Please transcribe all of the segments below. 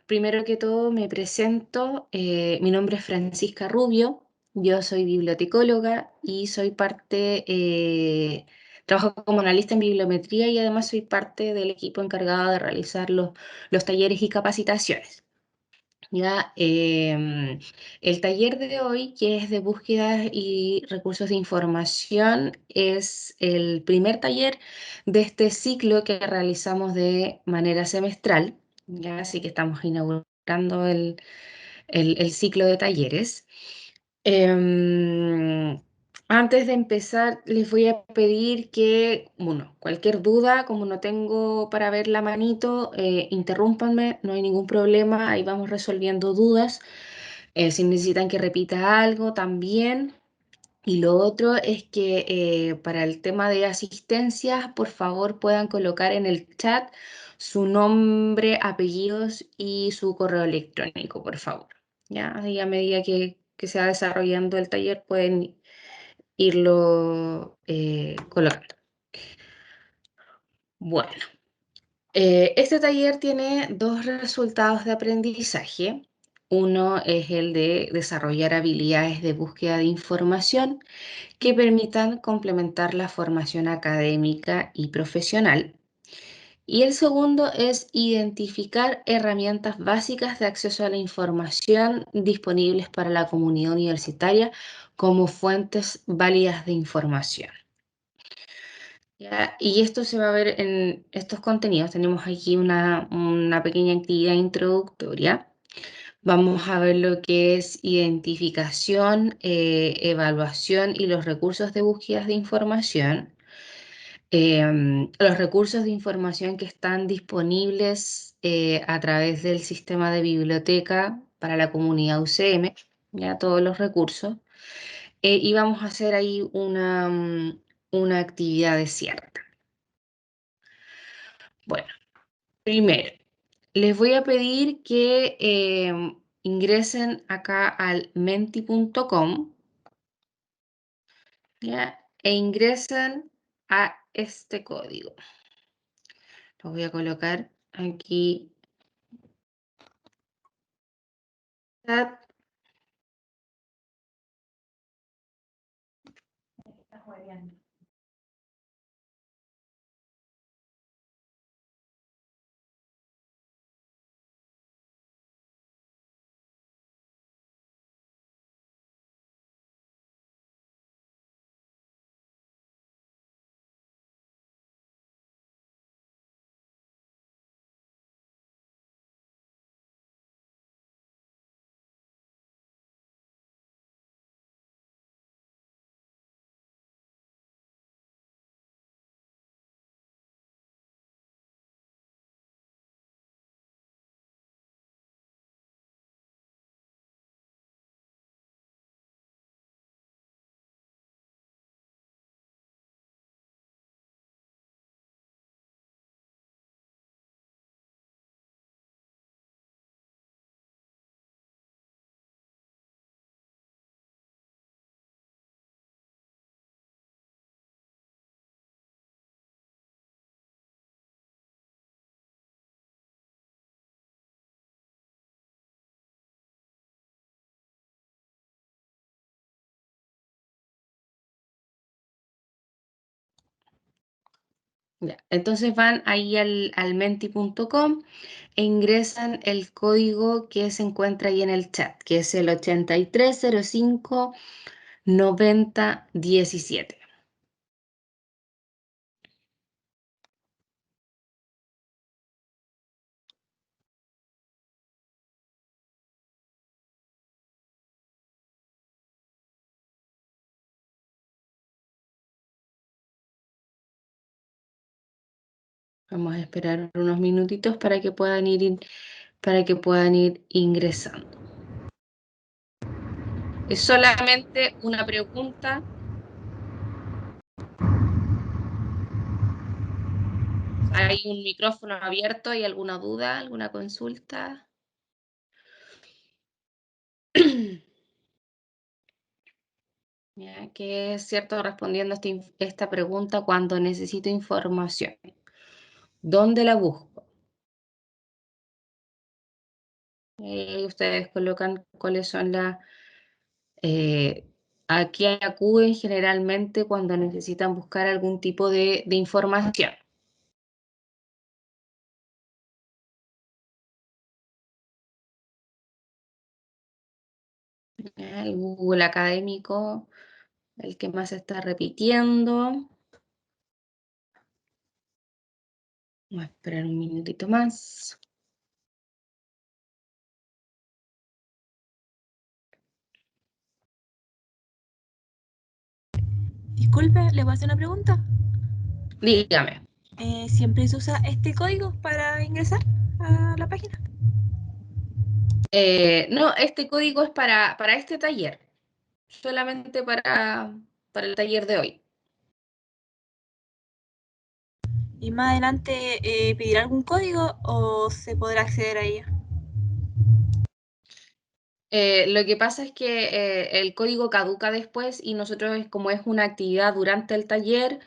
primero que todo me presento, mi nombre es Francisca Rubio, yo soy bibliotecóloga y soy trabajo como analista en bibliometría y además soy parte del equipo encargado de realizar los talleres y capacitaciones. Ya, el taller de hoy, que es de búsqueda y recursos de información, es el primer taller de este ciclo que realizamos de manera semestral. Ya, así que estamos inaugurando el ciclo de talleres. Em, Antes de empezar, les voy a pedir que, bueno, cualquier duda, como no tengo para ver la manito, interrúmpanme, no hay ningún problema, ahí vamos resolviendo dudas. Si necesitan que repita algo también. Y lo otro es que para el tema de asistencias, por favor puedan colocar en el chat su nombre, apellidos y su correo electrónico, por favor. Ya, ahí a medida que se va desarrollando el taller pueden irlo colocando. Bueno, este taller tiene dos resultados de aprendizaje. Uno es el de desarrollar habilidades de búsqueda de información que permitan complementar la formación académica y profesional. Y el segundo es identificar herramientas básicas de acceso a la información disponibles para la comunidad universitaria como fuentes válidas de información. ¿Ya? Y esto se va a ver en estos contenidos. Tenemos aquí una pequeña actividad introductoria. Vamos a ver lo que es identificación, evaluación y los recursos de búsqueda de información. Los recursos de información que están disponibles a través del sistema de biblioteca para la comunidad UCM, ya todos los recursos. Y vamos a hacer ahí una actividad de cierre. Bueno, primero, les voy a pedir que ingresen acá al menti.com, ¿ya? E ingresen a este código. Lo voy a colocar aquí. Chat. Ya, entonces van ahí al menti.com e ingresan el código que se encuentra ahí en el chat, que es el 83059017. Vamos a esperar unos minutitos para que puedan ir ingresando. Es solamente una pregunta. ¿Hay un micrófono abierto? ¿Hay alguna duda, alguna consulta? Ya, que es cierto respondiendo esta pregunta cuando necesito información. ¿Dónde la busco? Ustedes colocan cuáles son eh, a qué acuden generalmente cuando necesitan buscar algún tipo de información. El Google académico, el que más se está repitiendo. Vamos a esperar un minutito más. Disculpe, ¿le voy a hacer una pregunta? Dígame. ¿Siempre se usa este código para ingresar a la página? No, este código es para este taller, solamente para el taller de hoy. ¿Y más adelante pedirá algún código o se podrá acceder a ella? Lo que pasa es que el código caduca después y nosotros, como es una actividad durante el taller,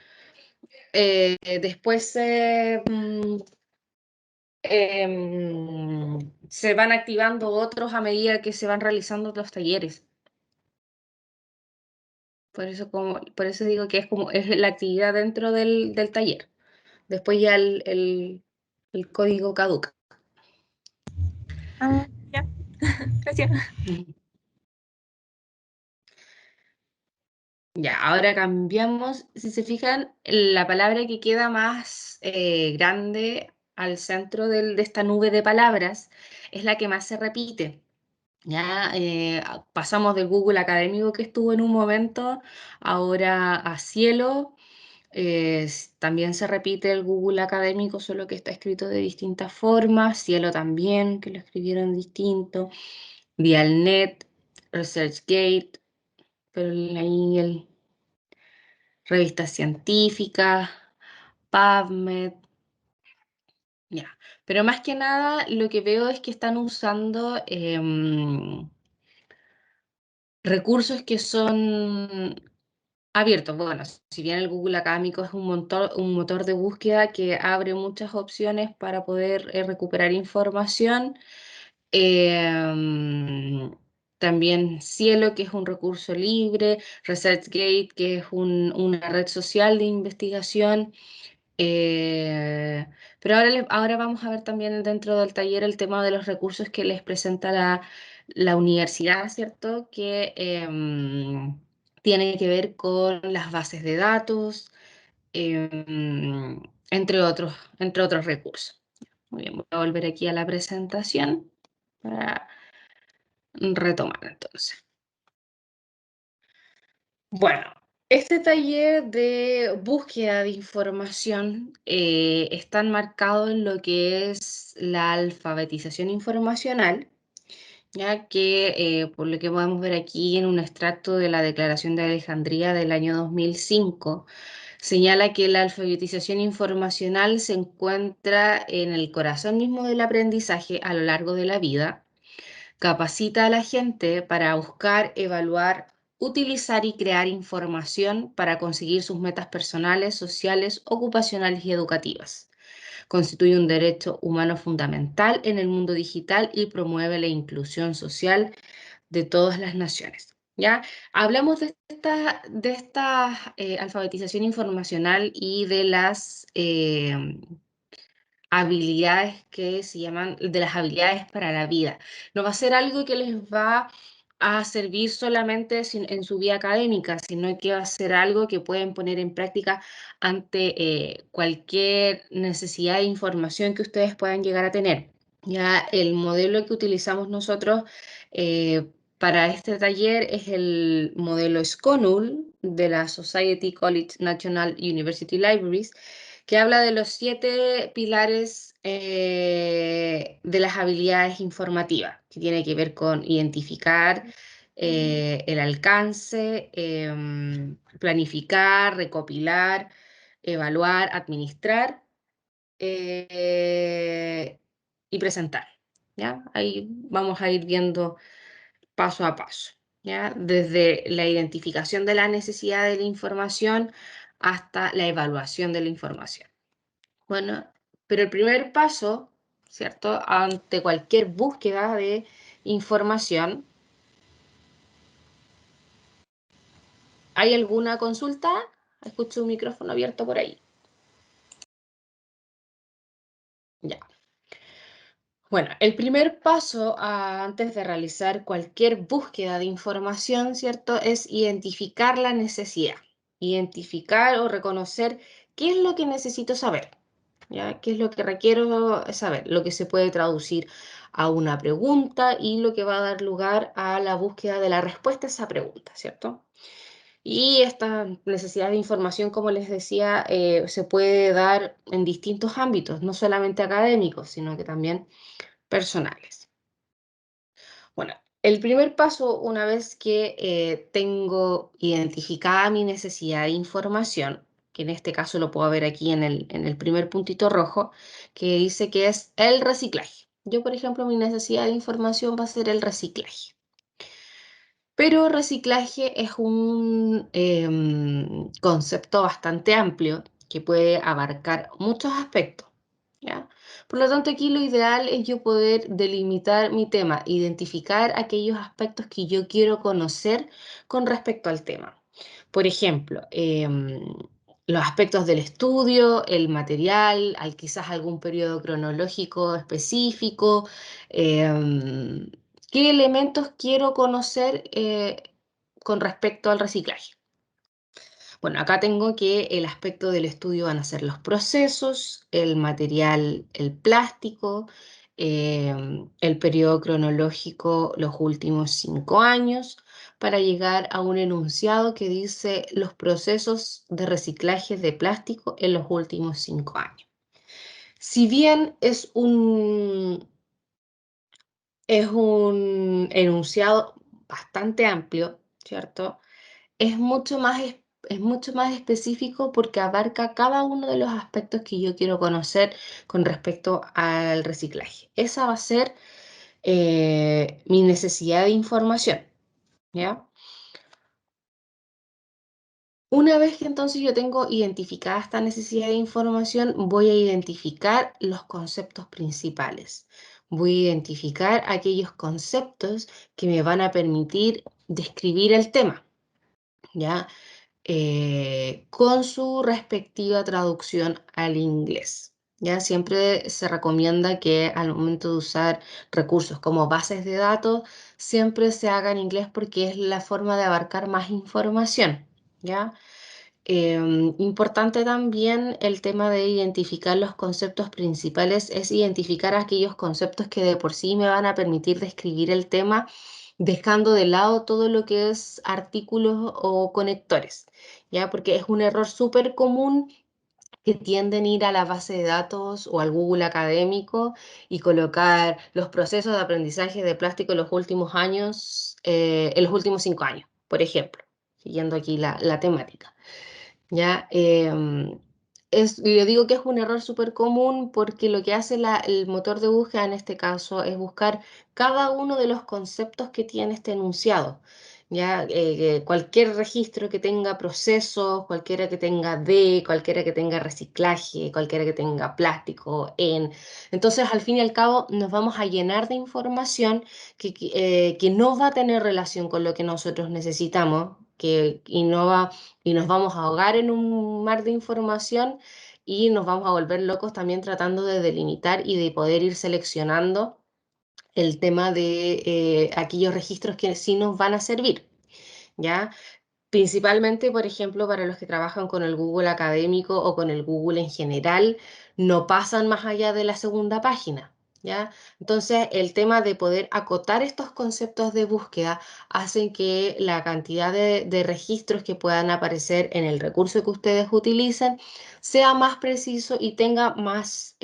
después se van activando otros a medida que se van realizando los talleres. Por eso digo que es la actividad dentro del taller. Después ya el código caduca. Ah, ya, gracias. Ya, ahora cambiamos. Si se fijan, la palabra que queda más grande al centro de esta nube de palabras es la que más se repite. Ya pasamos del Google académico que estuvo en un momento, ahora a cielo. También se repite el Google académico, solo que está escrito de distintas formas. Cielo también, que lo escribieron distinto. Dialnet, ResearchGate, pero ahí revistas científicas, PubMed, ya. Pero más que nada lo que veo es que están usando recursos que son abiertos. Bueno, si bien el Google Académico es un motor de búsqueda que abre muchas opciones para poder recuperar información, em, también Cielo, que es un recurso libre, ResearchGate, que es una red social de investigación. Eh, pero ahora vamos a ver también dentro del taller el tema de los recursos que les presenta la universidad, ¿cierto? Que tiene que ver con las bases de datos, entre otros recursos. Muy bien, voy a volver aquí a la presentación para retomar entonces. Bueno, este taller de búsqueda de información está enmarcado en lo que es la alfabetización informacional, ya que por lo que podemos ver aquí en un extracto de la Declaración de Alejandría del año 2005, señala que la alfabetización informacional se encuentra en el corazón mismo del aprendizaje a lo largo de la vida. Capacita a la gente para buscar, evaluar, utilizar y crear información para conseguir sus metas personales, sociales, ocupacionales y educativas. Constituye un derecho humano fundamental en el mundo digital y promueve la inclusión social de todas las naciones. ¿Ya? Hablamos de esta alfabetización informacional y de las habilidades que se llaman de las habilidades para la vida. No va a ser algo que les va a servir solamente en su vida académica, sino que va a ser algo que pueden poner en práctica ante cualquier necesidad de información que ustedes puedan llegar a tener. Ya el modelo que utilizamos nosotros para este taller es el modelo SCONUL de la Society College National University Libraries, que habla de los 7 pilares de las habilidades informativas, que tiene que ver con identificar el alcance, planificar, recopilar, evaluar, administrar eh, y presentar. ¿Ya? Ahí vamos a ir viendo paso a paso. ¿Ya? Desde la identificación de la necesidad de la información hasta la evaluación de la información. Bueno, pero el primer paso ¿cierto? Ante cualquier búsqueda de información. ¿Hay alguna consulta? Escucho un micrófono abierto por ahí. Ya. Bueno, el primer paso antes de realizar cualquier búsqueda de información, ¿cierto? Es identificar la necesidad. Identificar o reconocer qué es lo que necesito saber, ¿ya? ¿Qué es lo que requiero saber? Lo que se puede traducir a una pregunta y lo que va a dar lugar a la búsqueda de la respuesta a esa pregunta, ¿cierto? Y esta necesidad de información, como les decía, se puede dar en distintos ámbitos, no solamente académicos, sino que también personales. Bueno, el primer paso, una vez que tengo identificada mi necesidad de información, que en este caso lo puedo ver aquí en el primer puntito rojo, que dice que es el reciclaje. Yo, por ejemplo, mi necesidad de información va a ser el reciclaje. Pero reciclaje es un concepto bastante amplio que puede abarcar muchos aspectos, ¿ya? Por lo tanto, aquí lo ideal es yo poder delimitar mi tema, identificar aquellos aspectos que yo quiero conocer con respecto al tema. Por ejemplo, los aspectos del estudio, el material, quizás algún periodo cronológico específico, em, ¿qué elementos quiero conocer con respecto al reciclaje? Bueno, acá tengo que el aspecto del estudio van a ser los procesos, el material, el plástico, el periodo cronológico, los últimos 5 años, para llegar a un enunciado que dice los procesos de reciclaje de plástico en los últimos 5 años. Si bien es un enunciado bastante amplio, ¿cierto? Es mucho más específico porque abarca cada uno de los aspectos que yo quiero conocer con respecto al reciclaje. Esa va a ser mi necesidad de información, ¿ya? Una vez que entonces yo tengo identificada esta necesidad de información, voy a identificar los conceptos principales. Voy a identificar aquellos conceptos que me van a permitir describir el tema, ¿ya? Con su respectiva traducción al inglés. Ya siempre se recomienda que al momento de usar recursos como bases de datos, siempre se haga en inglés porque es la forma de abarcar más información. ¿Ya? Importante también el tema de identificar los conceptos principales, es identificar aquellos conceptos que de por sí me van a permitir describir el tema, dejando de lado todo lo que es artículos o conectores, ¿ya? Porque es un error súper común que tienden a ir a la base de datos o al Google académico y colocar los procesos de aprendizaje de plástico en los últimos años, en los últimos 5 años, por ejemplo, siguiendo aquí la temática. ¿Ya? Yo digo que es un error súper común porque lo que hace el motor de búsqueda en este caso es buscar cada uno de los conceptos que tiene este enunciado. ¿Ya? Cualquier registro que tenga procesos, cualquiera que tenga cualquiera que tenga reciclaje, cualquiera que tenga plástico, Entonces, al fin y al cabo, nos vamos a llenar de información que no va a tener relación con lo que nosotros necesitamos, y nos vamos a ahogar en un mar de información y nos vamos a volver locos también tratando de delimitar y de poder ir seleccionando el tema de aquellos registros que sí nos van a servir, ¿ya? Principalmente, por ejemplo, para los que trabajan con el Google académico o con el Google en general, no pasan más allá de la segunda página, ¿ya? Entonces, el tema de poder acotar estos conceptos de búsqueda hacen que la cantidad de registros que puedan aparecer en el recurso que ustedes utilicen sea más preciso y tenga más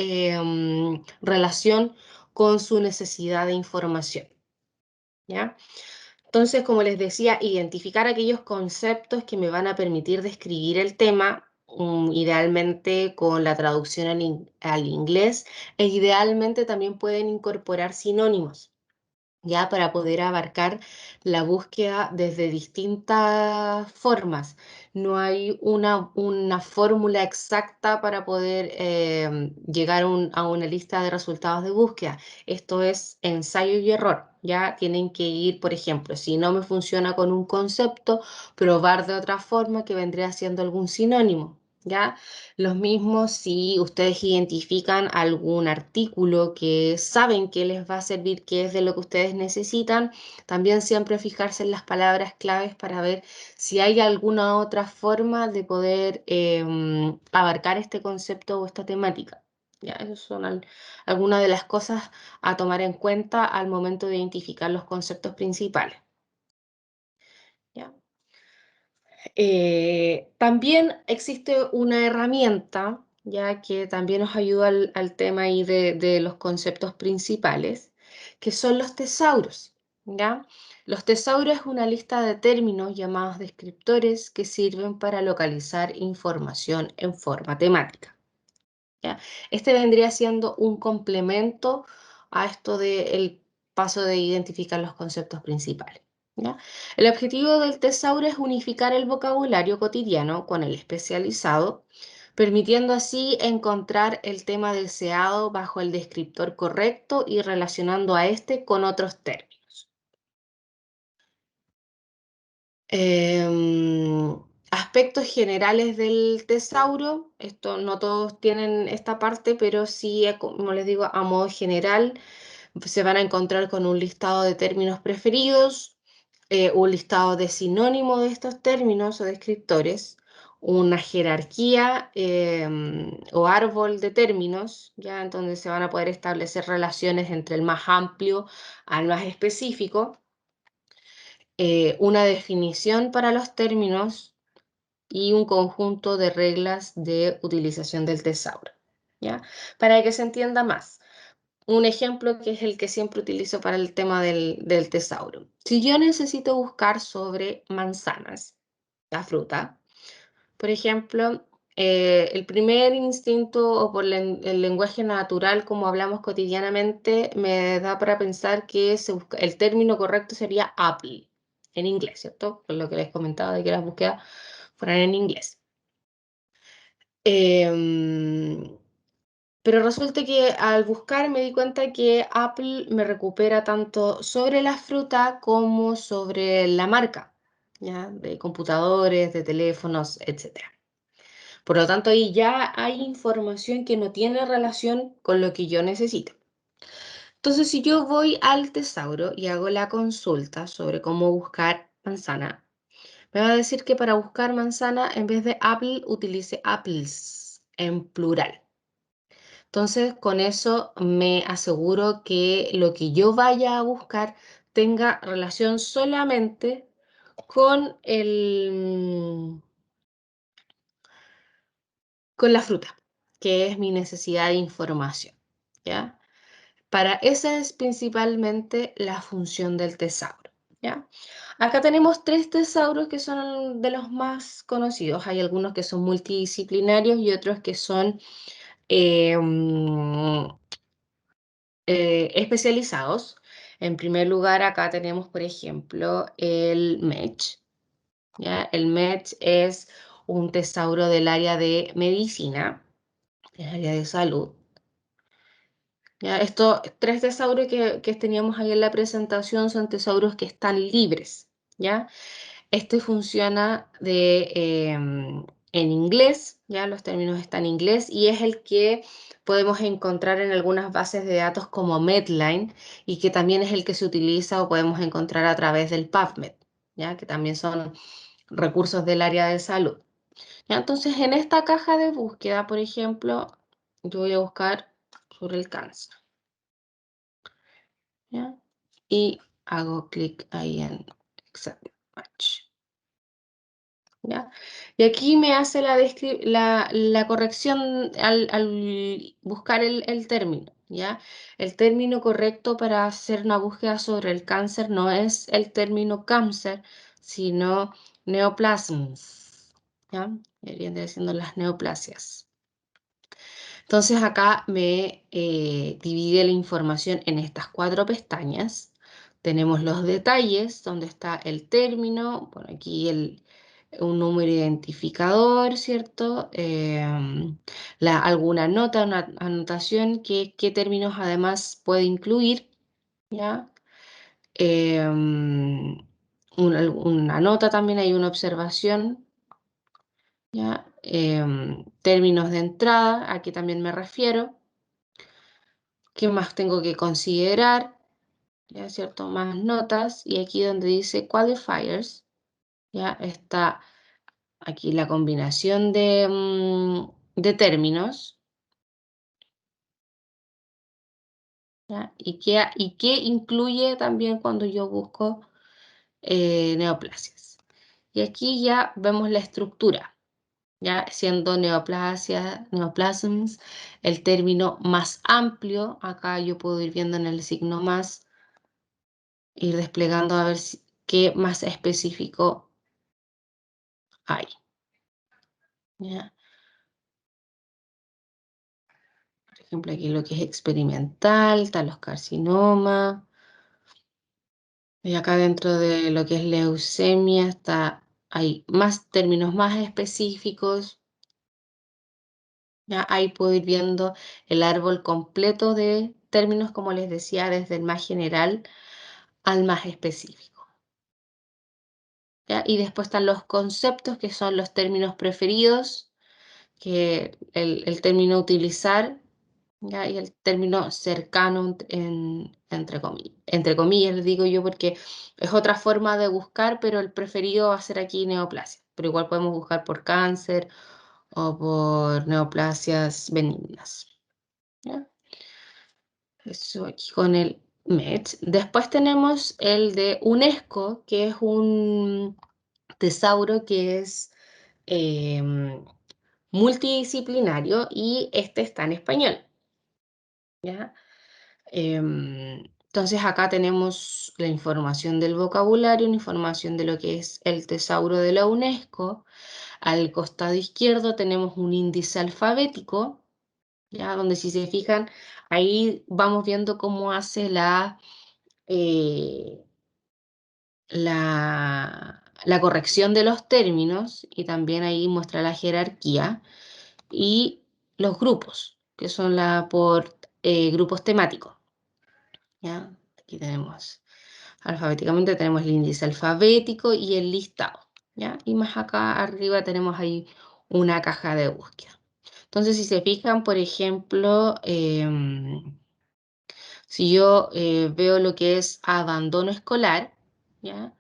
relación con su necesidad de información, ¿ya? Entonces, como les decía, identificar aquellos conceptos que me van a permitir describir el tema, idealmente con la traducción al inglés, e idealmente también pueden incorporar sinónimos, ya para poder abarcar la búsqueda desde distintas formas. No hay una fórmula exacta para poder llegar a una lista de resultados de búsqueda. Esto es ensayo y error. Ya tienen que ir, por ejemplo, si no me funciona con un concepto, probar de otra forma que vendría siendo algún sinónimo. ¿Ya? Los mismos si ustedes identifican algún artículo que saben que les va a servir, que es de lo que ustedes necesitan, también siempre fijarse en las palabras claves para ver si hay alguna otra forma de poder abarcar este concepto o esta temática. Ya, esas son algunas de las cosas a tomar en cuenta al momento de identificar los conceptos principales. ¿Ya? También existe una herramienta, ya que también nos ayuda al tema ahí de los conceptos principales, que son los tesauros, ¿ya? Los tesauros es una lista de términos llamados descriptores que sirven para localizar información en forma temática. ¿Ya? Este vendría siendo un complemento a esto del paso de identificar los conceptos principales. ¿Ya? El objetivo del tesauro es unificar el vocabulario cotidiano con el especializado, permitiendo así encontrar el tema deseado bajo el descriptor correcto y relacionando a este con otros términos. Aspectos generales del tesauro, esto no todos tienen esta parte, pero sí, como les digo, a modo general, se van a encontrar con un listado de términos preferidos, un listado de sinónimos de estos términos o descriptores, una jerarquía o árbol de términos, ya en donde se van a poder establecer relaciones entre el más amplio al más específico, una definición para los términos y un conjunto de reglas de utilización del tesauro, ¿ya? Para que se entienda más. Un ejemplo que es el que siempre utilizo para el tema del tesauro. Si yo necesito buscar sobre manzanas, la fruta, por ejemplo, el primer instinto o por el lenguaje natural, como hablamos cotidianamente, me da para pensar que el término correcto sería apple en inglés, ¿cierto? Por lo que les comentaba de que las búsquedas fueran en inglés. Em, pero resulta que al buscar me di cuenta que Apple me recupera tanto sobre la fruta como sobre la marca, ¿ya? De computadores, de teléfonos, etcétera. Por lo tanto, ahí ya hay información que no tiene relación con lo que yo necesito. Entonces, si yo voy al tesauro y hago la consulta sobre cómo buscar manzana, me va a decir que para buscar manzana, en vez de apple, utilice apples en plural. Entonces, con eso me aseguro que lo que yo vaya a buscar tenga relación solamente con con la fruta, que es mi necesidad de información, ¿ya? Para esa es principalmente la función del tesauro, ¿ya? Acá tenemos tres tesauros que son de los más conocidos. Hay algunos que son multidisciplinarios y otros que son eh, mm, especializados. En primer lugar, acá tenemos, por ejemplo, el MEDGE, ¿ya? El MEDGE es un tesauro del área de medicina, del área de salud. ¿Ya? Estos tres tesauros que teníamos ahí en la presentación son tesauros que están libres, ¿ya? Este funciona en inglés, ya los términos están en inglés y es el que podemos encontrar en algunas bases de datos como Medline y que también es el que se utiliza o podemos encontrar a través del PubMed, ya que también son recursos del área de salud. ¿Ya? Entonces, en esta caja de búsqueda, por ejemplo, yo voy a buscar sobre el cáncer, ¿ya? Y hago clic ahí en Exact Match. ¿Ya? Y aquí me hace la corrección al buscar el término, ¿ya? El término correcto para hacer una búsqueda sobre el cáncer no es el término cáncer, sino neoplasms, ¿ya? Vienen siendo las neoplasias. Entonces acá me divide la información en estas cuatro pestañas. tenemos los detalles, donde está el término, bueno, aquí un número identificador, ¿cierto? Alguna nota, una anotación, qué términos además puede incluir, ¿ya? Una nota también, hay una observación, ¿ya? Términos de entrada, aquí también me refiero. ¿Qué más tengo que considerar? ¿Ya? ¿Cierto? Más notas. Y aquí donde dice qualifiers, ya está aquí la combinación de términos, ¿ya? Y qué incluye también cuando yo busco neoplasias. Y aquí ya vemos la estructura, ya siendo neoplasms el término más amplio. Acá yo puedo ir viendo en el signo más, ir desplegando a ver qué más específico hay. ¿Ya? Por ejemplo, aquí lo que es experimental, están los carcinomas. Y acá dentro de lo que es leucemia hay más términos más específicos. Ya ahí puedo ir viendo el árbol completo de términos, como les decía, desde el más general al más específico. ¿Ya? Y después están los conceptos, que son los términos preferidos, que el término a utilizar, ¿ya? Y el término cercano, entre comillas, les digo yo, porque es otra forma de buscar, pero el preferido va a ser aquí neoplasia. Pero igual podemos buscar por cáncer o por neoplasias benignas. ¿Ya? Eso aquí con el MET. Después tenemos el de UNESCO, que es un tesauro que es em, multidisciplinario y este está en español, ¿ya? Entonces acá tenemos la información del vocabulario, la información de lo que es el tesauro de la UNESCO. Al costado izquierdo tenemos un índice alfabético, ¿ya? Donde si se fijan, ahí vamos viendo cómo hace eh, la corrección de los términos, y también ahí muestra la jerarquía y los grupos, que son por grupos temáticos, ¿ya? Aquí tenemos, alfabéticamente tenemos el índice alfabético y el listado, ¿ya? Y más acá arriba tenemos ahí una caja de búsqueda. Entonces, si se fijan, por ejemplo, si yo veo lo que es abandono escolar, ¿ya?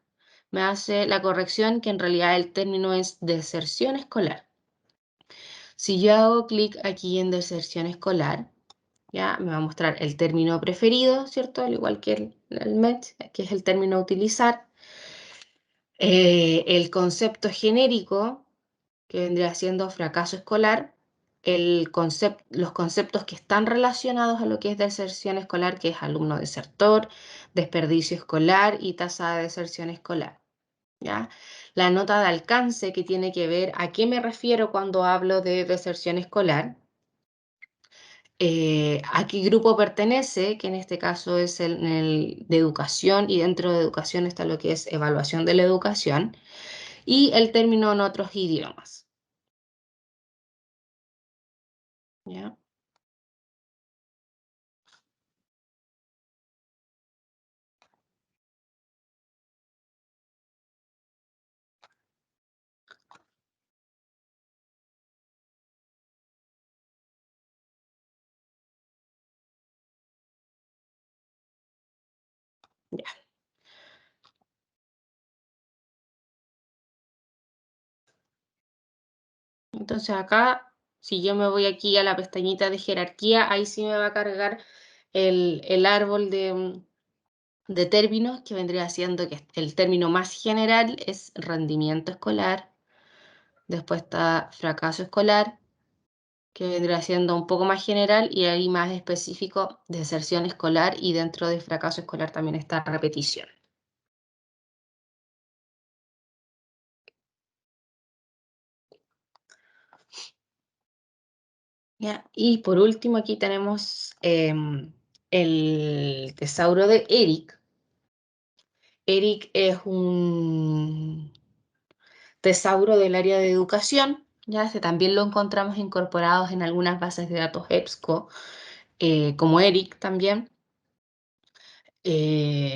Me hace la corrección que en realidad el término es deserción escolar. Si yo hago clic aquí en deserción escolar, ya me va a mostrar el término preferido, ¿cierto? Al igual que el MET, que es el término a utilizar. El concepto genérico, que vendría siendo fracaso escolar. Los conceptos que están relacionados a lo que es deserción escolar, que es alumno desertor, desperdicio escolar y tasa de deserción escolar. ¿Ya? La nota de alcance, que tiene que ver a qué me refiero cuando hablo de deserción escolar, a qué grupo pertenece, que en este caso es el de educación, y dentro de educación está lo que es evaluación de la educación, y el término en otros idiomas. ¿Ya? Ya. Entonces acá, si yo me voy aquí a la pestañita de jerarquía, ahí sí me va a cargar el árbol de términos, que vendría siendo que el término más general es rendimiento escolar. Después está fracaso escolar, que vendría siendo un poco más general, y ahí más específico, deserción escolar, y dentro de fracaso escolar también está repetición. ¿Ya? Y por último aquí tenemos el tesauro de Eric, ERIC es un tesauro del área de educación, ya este también lo encontramos incorporados en algunas bases de datos EBSCO, como ERIC también.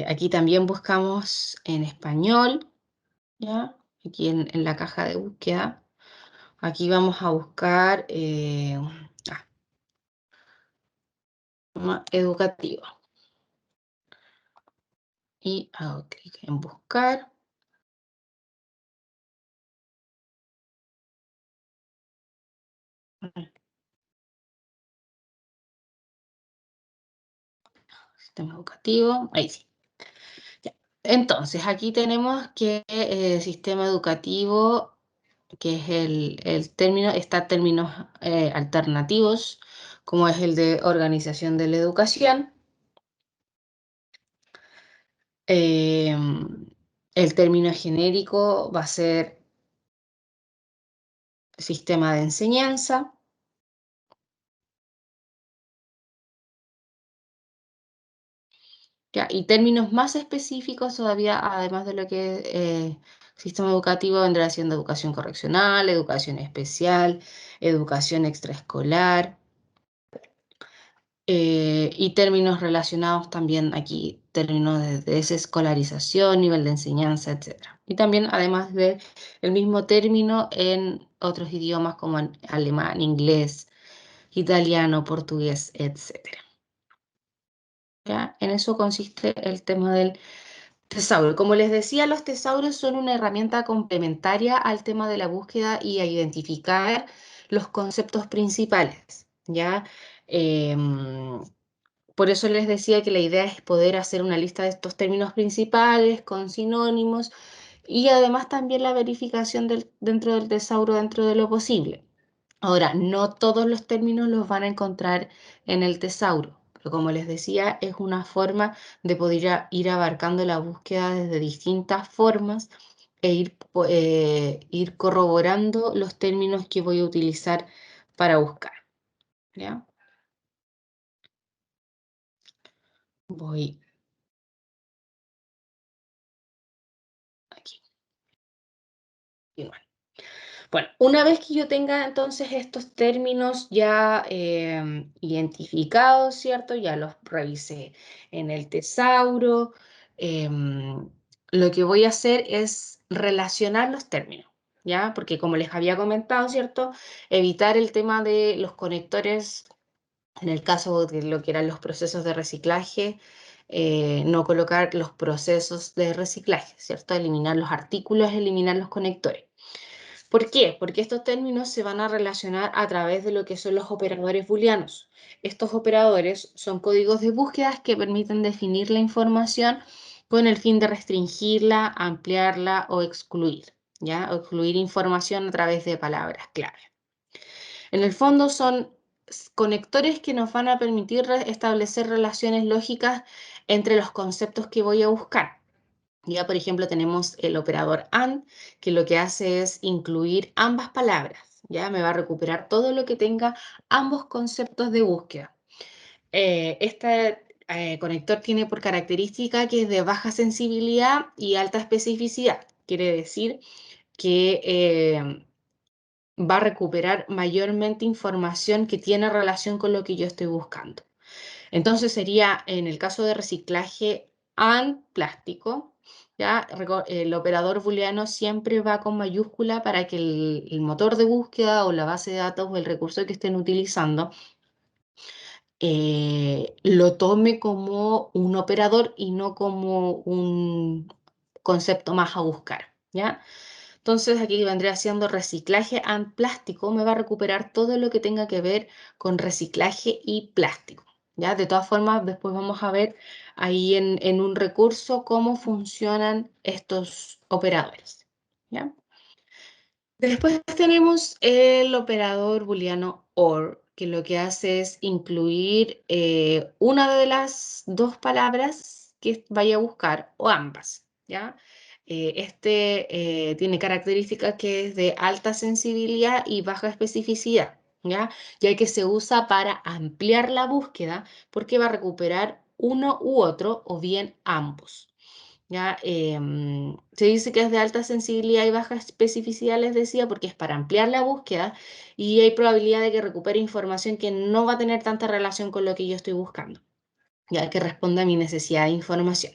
Aquí también buscamos en español, ¿ya? Aquí en la caja de búsqueda. Aquí vamos a buscar educativo. Y hago clic en buscar. Sistema educativo. Ahí sí. Ya. Entonces, aquí tenemos que sistema educativo, que es el término, está términos alternativos, como es el de organización de la educación. El término genérico va a ser sistema de enseñanza. ¿Ya? Y términos más específicos todavía, además de lo que sistema educativo, vendrá siendo educación correccional, educación especial, educación extraescolar. Y términos relacionados también aquí, términos de desescolarización, nivel de enseñanza, etcétera. Y también, además de el mismo término en otros idiomas como en alemán, inglés, italiano, portugués, etcétera. ¿Ya? En eso consiste el tema del tesauro. Como les decía, los tesauros son una herramienta complementaria al tema de la búsqueda y a identificar los conceptos principales, ¿ya? Em, Por eso les decía que la idea es poder hacer una lista de estos términos principales con sinónimos y además también la verificación dentro del tesauro dentro de lo posible. Ahora, no todos los términos los van a encontrar en el tesauro, pero como les decía, es una forma de poder ir abarcando la búsqueda desde distintas formas e ir corroborando los términos que voy a utilizar para buscar. ¿Ya? Voy aquí. Igual. Bueno, una vez que yo tenga entonces estos términos ya identificados, ¿cierto? Ya los revisé en el tesauro. Lo que voy a hacer es relacionar los términos, ¿ya? Porque como les había comentado, ¿cierto? Evitar el tema de los conectores, en el caso de lo que eran los procesos de reciclaje, no colocar los procesos de reciclaje, ¿cierto? Eliminar los artículos, eliminar los conectores. ¿Por qué? Porque estos términos se van a relacionar a través de lo que son los operadores booleanos. Estos operadores son códigos de búsqueda que permiten definir la información con el fin de restringirla, ampliarla o excluir, ¿ya? O excluir información a través de palabras clave. En el fondo son conectores que nos van a permitir establecer relaciones lógicas entre los conceptos que voy a buscar. Ya, por ejemplo, tenemos el operador AND, que lo que hace es incluir ambas palabras. Ya me va a recuperar todo lo que tenga ambos conceptos de búsqueda. Este conector tiene por característica que es de baja sensibilidad y alta especificidad. Quiere decir que va a recuperar mayormente información que tiene relación con lo que yo estoy buscando. Entonces sería, en el caso de reciclaje, AND plástico, ¿ya? El operador booleano siempre va con mayúscula para que el motor de búsqueda o la base de datos o el recurso que estén utilizando lo tome como un operador y no como un concepto más a buscar, ¿ya? Entonces aquí vendría siendo reciclaje and plástico, me va a recuperar todo lo que tenga que ver con reciclaje y plástico. ¿Ya? De todas formas, después vamos a ver ahí en un recurso cómo funcionan estos operadores. ¿Ya? Después tenemos el operador booleano OR, que lo que hace es incluir una de las dos palabras que vaya a buscar o ambas, ¿ya? Tiene características que es de alta sensibilidad y baja especificidad, ¿ya? Ya que se usa para ampliar la búsqueda porque va a recuperar uno u otro o bien ambos. ¿ya? Se dice que es de alta sensibilidad y baja especificidad, les decía, porque es para ampliar la búsqueda y hay probabilidad de que recupere información que no va a tener tanta relación con lo que yo estoy buscando, ya que responda a mi necesidad de información.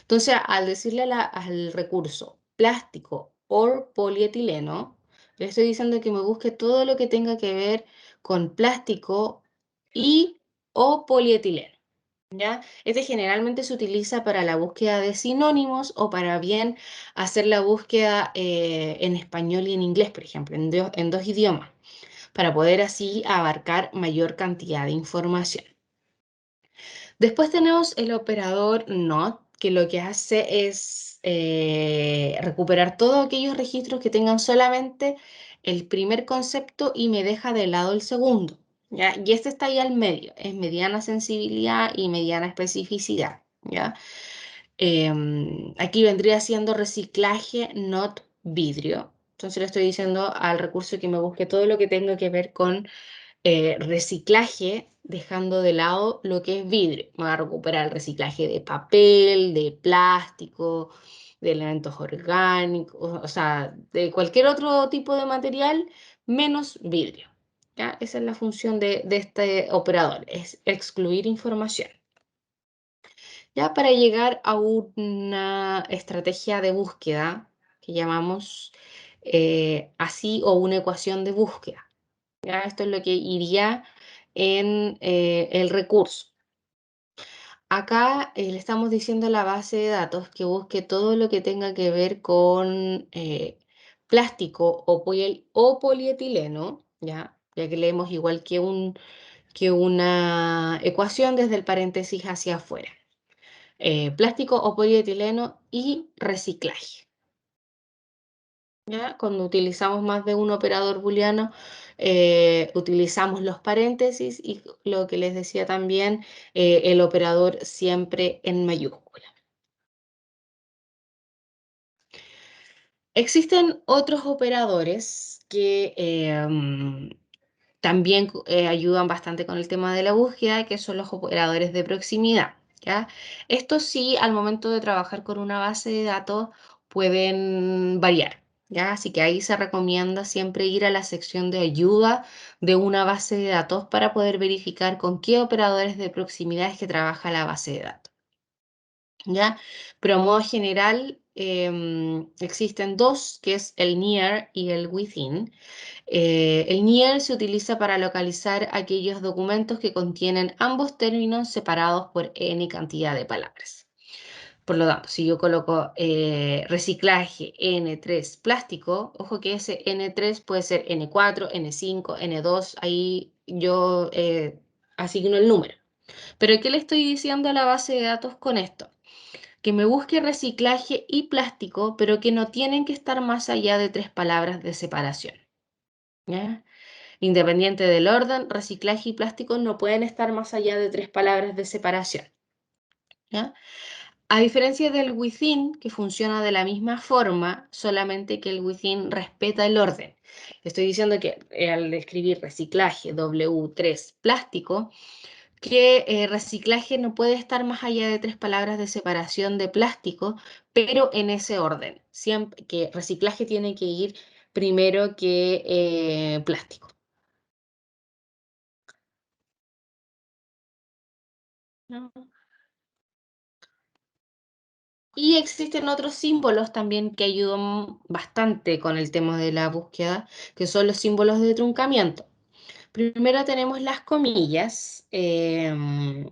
Entonces, al decirle al recurso plástico o polietileno, le estoy diciendo que me busque todo lo que tenga que ver con plástico y o polietileno. ¿Ya? Este generalmente se utiliza para la búsqueda de sinónimos o para bien hacer la búsqueda en español y en inglés, por ejemplo, en dos idiomas, para poder así abarcar mayor cantidad de información. Después tenemos el operador NOT, que lo que hace es recuperar todos aquellos registros que tengan solamente el primer concepto y me deja de lado el segundo. ¿Ya? Y este está ahí al medio, es mediana sensibilidad y mediana especificidad. ¿Ya? Aquí vendría siendo reciclaje, not vidrio. Entonces le estoy diciendo al recurso que me busque todo lo que tenga que ver con reciclaje, dejando de lado lo que es vidrio. Me va a recuperar el reciclaje de papel, de plástico, de elementos orgánicos, o sea, de cualquier otro tipo de material, menos vidrio. ¿Ya? Esa es la función de este operador, es excluir información. Ya para llegar a una estrategia de búsqueda que llamamos así o una ecuación de búsqueda. ¿Ya? Esto es lo que iría en el recurso. Acá le estamos diciendo a la base de datos que busque todo lo que tenga que ver con plástico o polietileno, ¿ya? Ya que leemos igual que una ecuación desde el paréntesis hacia afuera. Plástico o polietileno y reciclaje. ¿Ya? Cuando utilizamos más de un operador booleano, utilizamos los paréntesis y lo que les decía también, el operador siempre en mayúscula. Existen otros operadores que también ayudan bastante con el tema de la búsqueda, que son los operadores de proximidad, ¿ya? Estos sí, al momento de trabajar con una base de datos, pueden variar, ¿ya? Así que ahí se recomienda siempre ir a la sección de ayuda de una base de datos para poder verificar con qué operadores de proximidad es que trabaja la base de datos, ¿ya? Pero a modo general, existen dos, que es el near y el within. El near se utiliza para localizar aquellos documentos que contienen ambos términos separados por n cantidad de palabras. Por lo tanto, si yo coloco reciclaje N3 plástico, ojo que ese N3 puede ser N4, N5, N2, ahí yo asigno el número. Pero ¿qué le estoy diciendo a la base de datos con esto? Que me busque reciclaje y plástico, pero que no tienen que estar más allá de 3 palabras de separación. ¿Ya? Independiente del orden, reciclaje y plástico no pueden estar más allá de 3 palabras de separación. ¿Ya? A diferencia del within, que funciona de la misma forma, solamente que el within respeta el orden. Estoy diciendo que al escribir reciclaje W3 plástico, que reciclaje no puede estar más allá de 3 palabras de separación de plástico, pero en ese orden. Siempre que reciclaje tiene que ir primero que plástico. ¿No? Y existen otros símbolos también que ayudan bastante con el tema de la búsqueda, que son los símbolos de truncamiento. Primero tenemos las comillas, que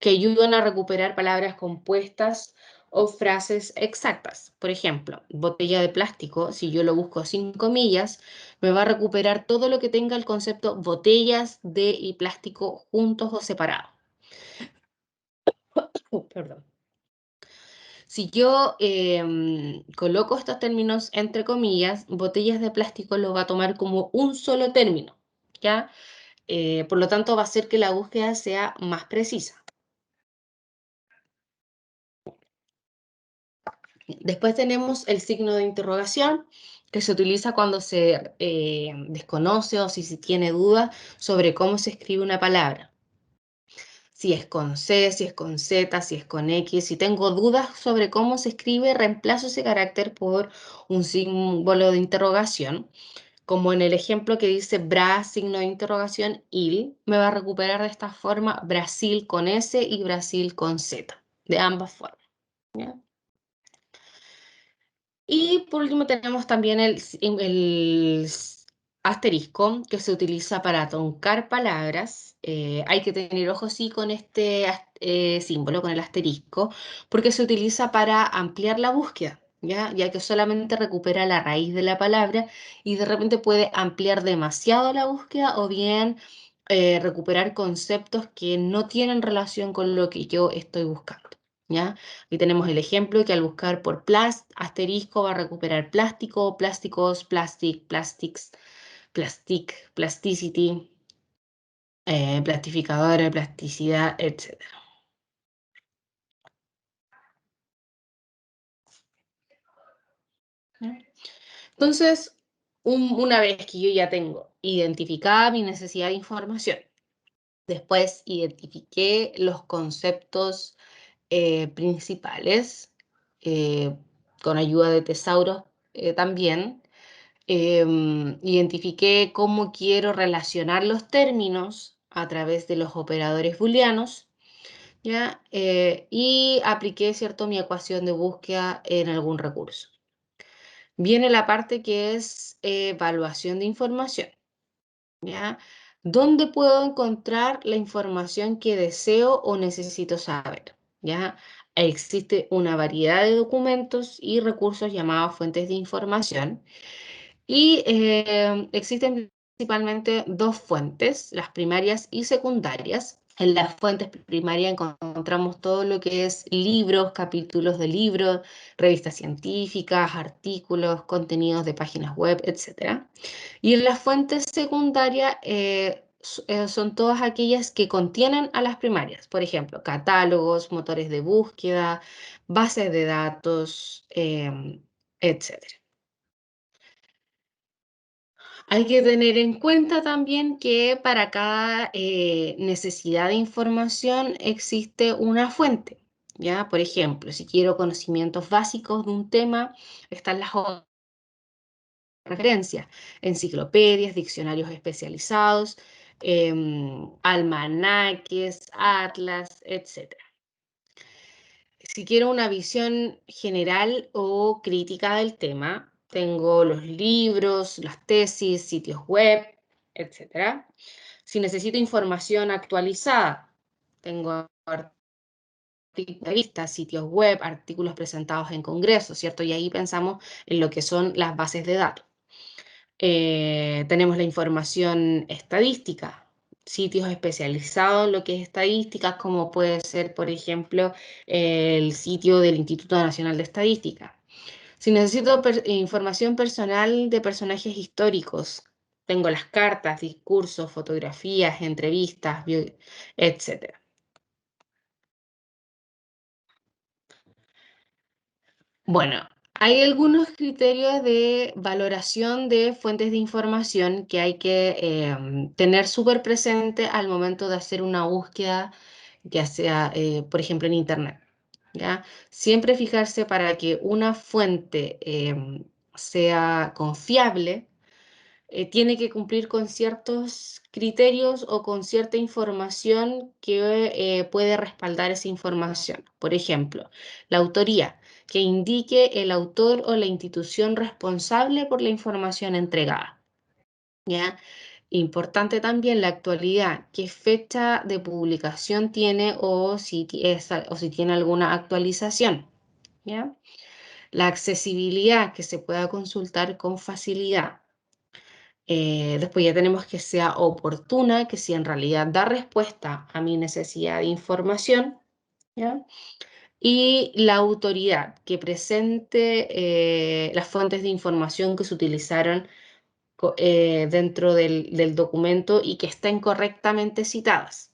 ayudan a recuperar palabras compuestas o frases exactas. Por ejemplo, botella de plástico, si yo lo busco sin comillas, me va a recuperar todo lo que tenga el concepto botellas de y plástico juntos o separados. Perdón. Si yo coloco estos términos entre comillas, botellas de plástico lo va a tomar como un solo término, ¿ya? Por lo tanto, va a hacer que la búsqueda sea más precisa. Después tenemos el signo de interrogación, que se utiliza cuando se desconoce o si se tiene duda sobre cómo se escribe una palabra. si es con C, si es con Z, si es con X. Si tengo dudas sobre cómo se escribe, reemplazo ese carácter por un símbolo de interrogación. Como en el ejemplo que dice Bra, signo de interrogación, il, me va a recuperar de esta forma Brasil con S y Brasil con Z, de ambas formas. ¿Ya? Y por último tenemos también el asterisco que se utiliza para truncar palabras. Hay que tener ojo sí con este símbolo, con el asterisco, porque se utiliza para ampliar la búsqueda, ¿ya? Ya que solamente recupera la raíz de la palabra y de repente puede ampliar demasiado la búsqueda o bien recuperar conceptos que no tienen relación con lo que yo estoy buscando. ¿Ya? Aquí tenemos el ejemplo que al buscar por asterisco va a recuperar plástico, plásticos, plastic, plastics, plastic, plasticity, plastificadora, plasticidad, etcétera. ¿Ya? Entonces, una vez que yo ya tengo identificada mi necesidad de información, después identifiqué los conceptos principales, eh, con ayuda de tesauros también. Identifiqué cómo quiero relacionar los términos a través de los operadores booleanos, ¿ya? Y apliqué, ¿cierto?, mi ecuación de búsqueda en algún recurso. Viene la parte que es evaluación de información, ¿ya? ¿Dónde puedo encontrar la información que deseo o necesito saber? ¿Ya? Existe una variedad de documentos y recursos llamados fuentes de información. Y existen principalmente dos fuentes, las primarias y secundarias. En las fuentes primarias encontramos todo lo que es libros, capítulos de libros, revistas científicas, artículos, contenidos de páginas web, etcétera. Y en las fuentes secundarias son todas aquellas que contienen a las primarias, por ejemplo, catálogos, motores de búsqueda, bases de datos, etcétera. Hay que tener en cuenta también que para cada necesidad de información existe una fuente, ¿ya? Por ejemplo, si quiero conocimientos básicos de un tema, están las referencias, enciclopedias, diccionarios especializados, almanaques, atlas, etcétera. Si quiero una visión general o crítica del tema, tengo los libros, las tesis, sitios web, etcétera. Si necesito información actualizada, tengo revistas, sitios web, artículos presentados en congresos, ¿cierto? Y ahí pensamos en lo que son las bases de datos. Tenemos la información estadística, sitios especializados en lo que es estadísticas, como puede ser, por ejemplo, el sitio del Instituto Nacional de Estadística. Si necesito información personal de personajes históricos, tengo las cartas, discursos, fotografías, entrevistas, etcétera. Bueno, hay algunos criterios de valoración de fuentes de información que hay que tener súper presente al momento de hacer una búsqueda, ya sea, por ejemplo, en Internet, ¿ya? Siempre fijarse para que una fuente sea confiable, tiene que cumplir con ciertos criterios o con cierta información que puede respaldar esa información. Por ejemplo, la autoría, que indique el autor o la institución responsable por la información entregada. ¿Ya? Importante también la actualidad, qué fecha de publicación tiene o si tiene alguna actualización. ¿Ya? La accesibilidad, que se pueda consultar con facilidad. Después ya tenemos que sea oportuna, que si en realidad da respuesta a mi necesidad de información, ¿ya? Y la autoridad, que presente las fuentes de información que se utilizaron dentro del documento y que estén correctamente citadas.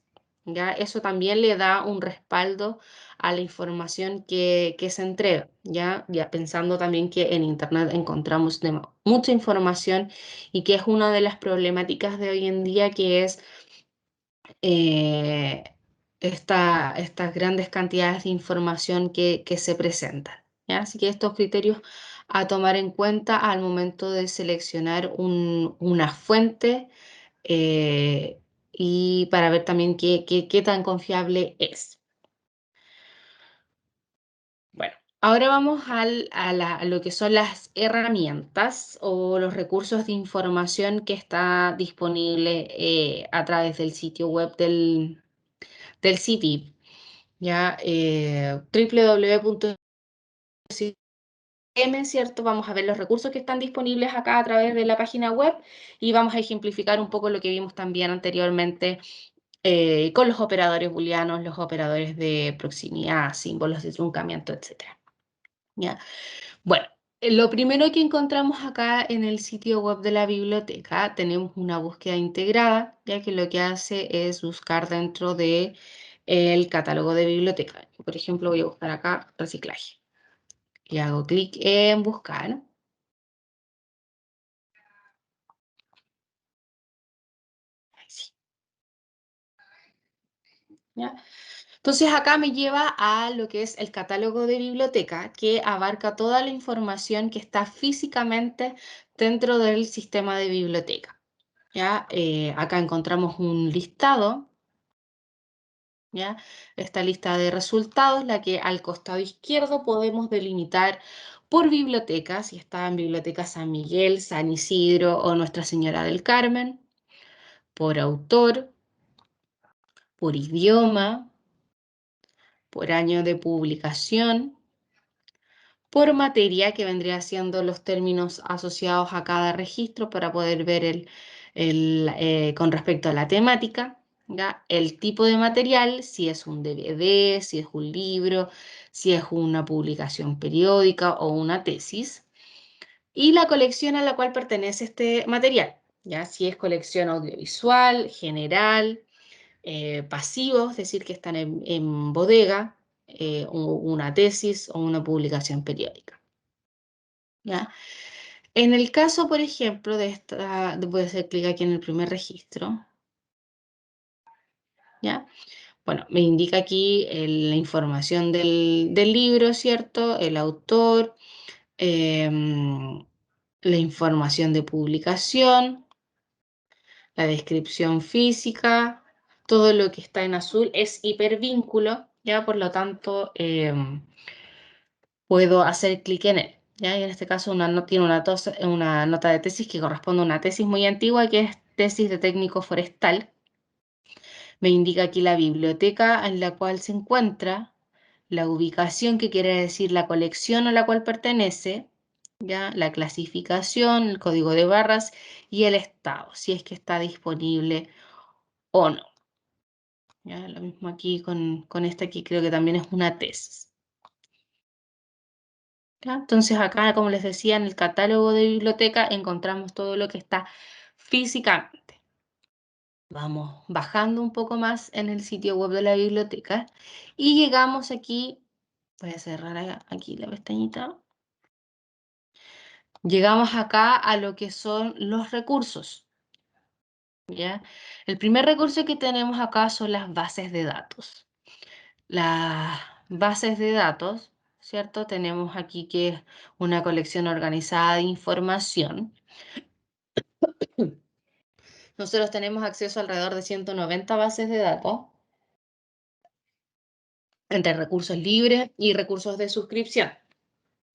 ¿Ya? Eso también le da un respaldo a la información que se entrega, ¿ya? Ya pensando también que en Internet encontramos mucha información y que es una de las problemáticas de hoy en día, que es eh, estas grandes cantidades de información que se presentan, ¿ya? Así que estos criterios a tomar en cuenta al momento de seleccionar una fuente, eh, y para ver también qué tan confiable es. Bueno, ahora vamos a lo que son las herramientas o los recursos de información que está disponible a través del sitio web del CITIB, ya www.citib.cl, ¿cierto? Vamos a ver los recursos que están disponibles acá a través de la página web y vamos a ejemplificar un poco lo que vimos también anteriormente con los operadores booleanos, los operadores de proximidad, símbolos de truncamiento, etcétera. ¿Ya? Bueno, lo primero que encontramos acá en el sitio web de la biblioteca, tenemos una búsqueda integrada, ya que lo que hace es buscar dentro de el catálogo de biblioteca. Yo, por ejemplo, voy a buscar acá reciclaje y hago clic en buscar. Ahí sí, ¿ya? Entonces acá me lleva a lo que es el catálogo de biblioteca, que abarca toda la información que está físicamente dentro del sistema de biblioteca. ¿Ya? Acá encontramos un listado, ¿ya? Esta lista de resultados, la que al costado izquierdo podemos delimitar por biblioteca, si está en Biblioteca San Miguel, San Isidro o Nuestra Señora del Carmen, por autor, por idioma, por año de publicación, por materia, que vendría siendo los términos asociados a cada registro para poder ver con respecto a la temática, ¿ya? El tipo de material, si es un DVD, si es un libro, si es una publicación periódica o una tesis, y la colección a la cual pertenece este material, ¿ya? Si es colección audiovisual, general, pasivo, es decir, que están en bodega, una tesis o una publicación periódica. ¿Ya? En el caso, por ejemplo, voy a hacer clic aquí en el primer registro, ¿ya? Bueno, me indica aquí la información del libro, ¿cierto? El autor, la información de publicación, la descripción física, todo lo que está en azul es hipervínculo, ¿ya? Por lo tanto, puedo hacer clic en él. ¿Ya? Y en este caso tiene una nota de tesis que corresponde a una tesis muy antigua, que es tesis de técnico forestal. Me indica aquí la biblioteca en la cual se encuentra, la ubicación, que quiere decir la colección a la cual pertenece, ¿ya? La clasificación, el código de barras y el estado, si es que está disponible o no. ¿Ya? Lo mismo aquí con esta que creo que también es una tesis. ¿Ya? Entonces acá, como les decía, en el catálogo de biblioteca encontramos todo lo que está físicamente. Vamos bajando un poco más en el sitio web de la biblioteca y llegamos aquí, voy a cerrar aquí la pestañita, llegamos acá a lo que son los recursos, ¿ya? El primer recurso que tenemos acá son las bases de datos. Las bases de datos, ¿cierto? Tenemos aquí que es una colección organizada de información. Nosotros tenemos acceso a alrededor de 190 bases de datos entre recursos libres y recursos de suscripción.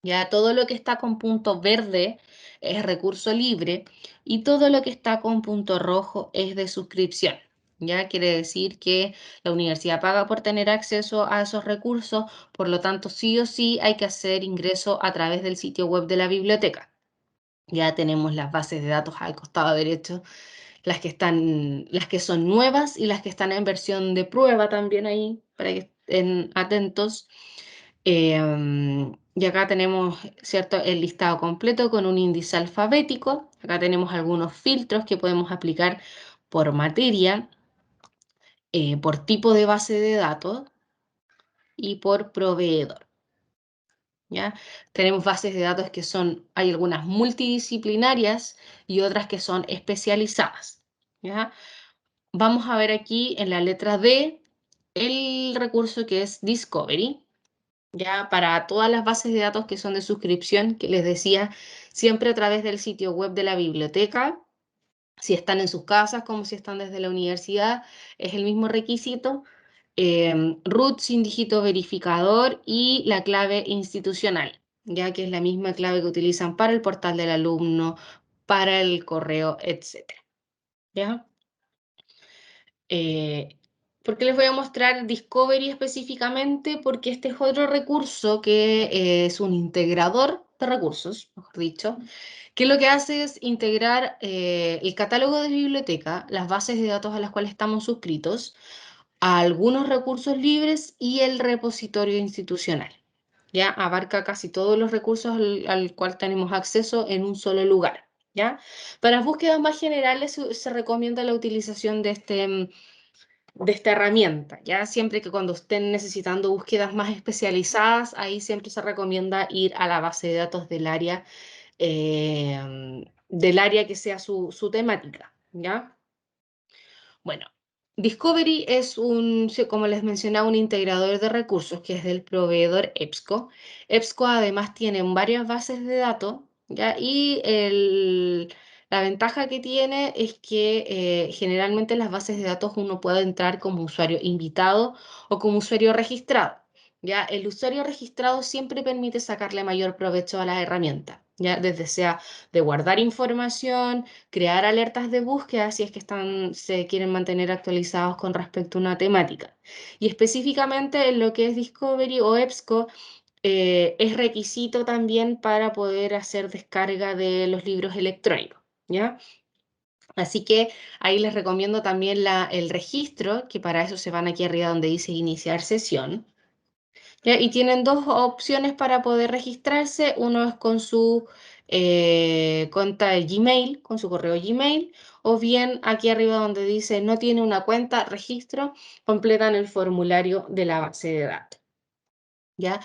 Ya todo lo que está con punto verde es recurso libre y todo lo que está con punto rojo es de suscripción. Ya quiere decir que la universidad paga por tener acceso a esos recursos, por lo tanto sí o sí hay que hacer ingreso a través del sitio web de la biblioteca. Ya tenemos las bases de datos al costado derecho, las que son nuevas y las que están en versión de prueba también ahí, para que estén atentos. Y acá tenemos, ¿cierto?, el listado completo con un índice alfabético. Acá tenemos algunos filtros que podemos aplicar por materia, por tipo de base de datos y por proveedor. ¿Ya? Tenemos bases de datos que hay algunas multidisciplinarias y otras que son especializadas. ¿Ya? Vamos a ver aquí en la letra D el recurso que es Discovery, ya para todas las bases de datos que son de suscripción, que les decía, siempre a través del sitio web de la biblioteca, si están en sus casas como si están desde la universidad, es el mismo requisito. Root sin dígito verificador y la clave institucional, ya que es la misma clave que utilizan para el portal del alumno, para el correo, etcétera. ¿Ya? Eh, ¿Por qué les voy a mostrar Discovery específicamente? Porque este es otro recurso que es un integrador de recursos, mejor dicho, que lo que hace es integrar el catálogo de biblioteca, las bases de datos a las cuales estamos suscritos, a algunos recursos libres y el repositorio institucional. Ya abarca casi todos los recursos al cual tenemos acceso en un solo lugar. ¿Ya? Para búsquedas más generales se recomienda la utilización de esta herramienta, ¿ya? Siempre que cuando estén necesitando búsquedas más especializadas, ahí siempre se recomienda ir a la base de datos del área que sea su temática, ¿ya? Bueno, Discovery es como les mencionaba, un integrador de recursos que es del proveedor EBSCO. EBSCO además tiene varias bases de datos, ¿ya? Y la ventaja que tiene es que generalmente en las bases de datos uno puede entrar como usuario invitado o como usuario registrado. ¿Ya? El usuario registrado siempre permite sacarle mayor provecho a la herramienta, ¿ya? Desde sea de guardar información, crear alertas de búsqueda si es que se quieren mantener actualizados con respecto a una temática. Y específicamente en lo que es Discovery o EBSCO, es requisito también para poder hacer descarga de los libros electrónicos, ¿ya? Así que ahí les recomiendo también el registro, que para eso se van aquí arriba donde dice iniciar sesión. ¿Ya? Y tienen dos opciones para poder registrarse. Uno es con su cuenta de Gmail, con su correo Gmail, o bien aquí arriba donde dice no tiene una cuenta, registro, completan el formulario de la base de datos. ¿Ya?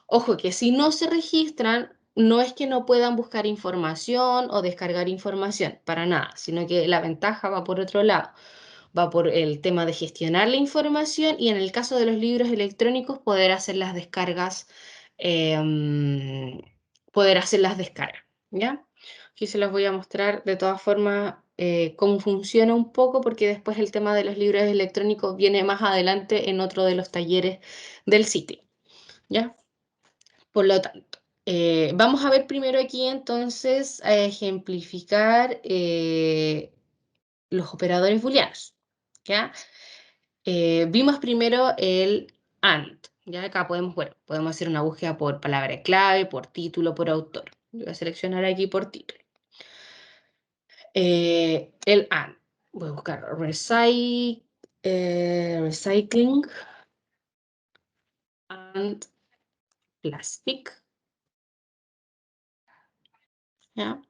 Ojo que si no se registran, no es que no puedan buscar información o descargar información, para nada, sino que la ventaja va por otro lado. Va por el tema de gestionar la información y en el caso de los libros electrónicos poder hacer las descargas, em, poder hacer las descargas, ¿ya? Aquí se los voy a mostrar de todas formas cómo funciona un poco porque después el tema de los libros electrónicos viene más adelante en otro de los talleres del sitio, ¿ya? Por lo tanto, vamos a ver primero aquí entonces a ejemplificar los operadores booleanos, ¿ya? Vimos primero el AND, ¿ya? Acá podemos hacer una búsqueda por palabra clave, por título, por autor. Yo voy a seleccionar aquí por título. El AND. Voy a buscar recycling and plastic, ¿ya?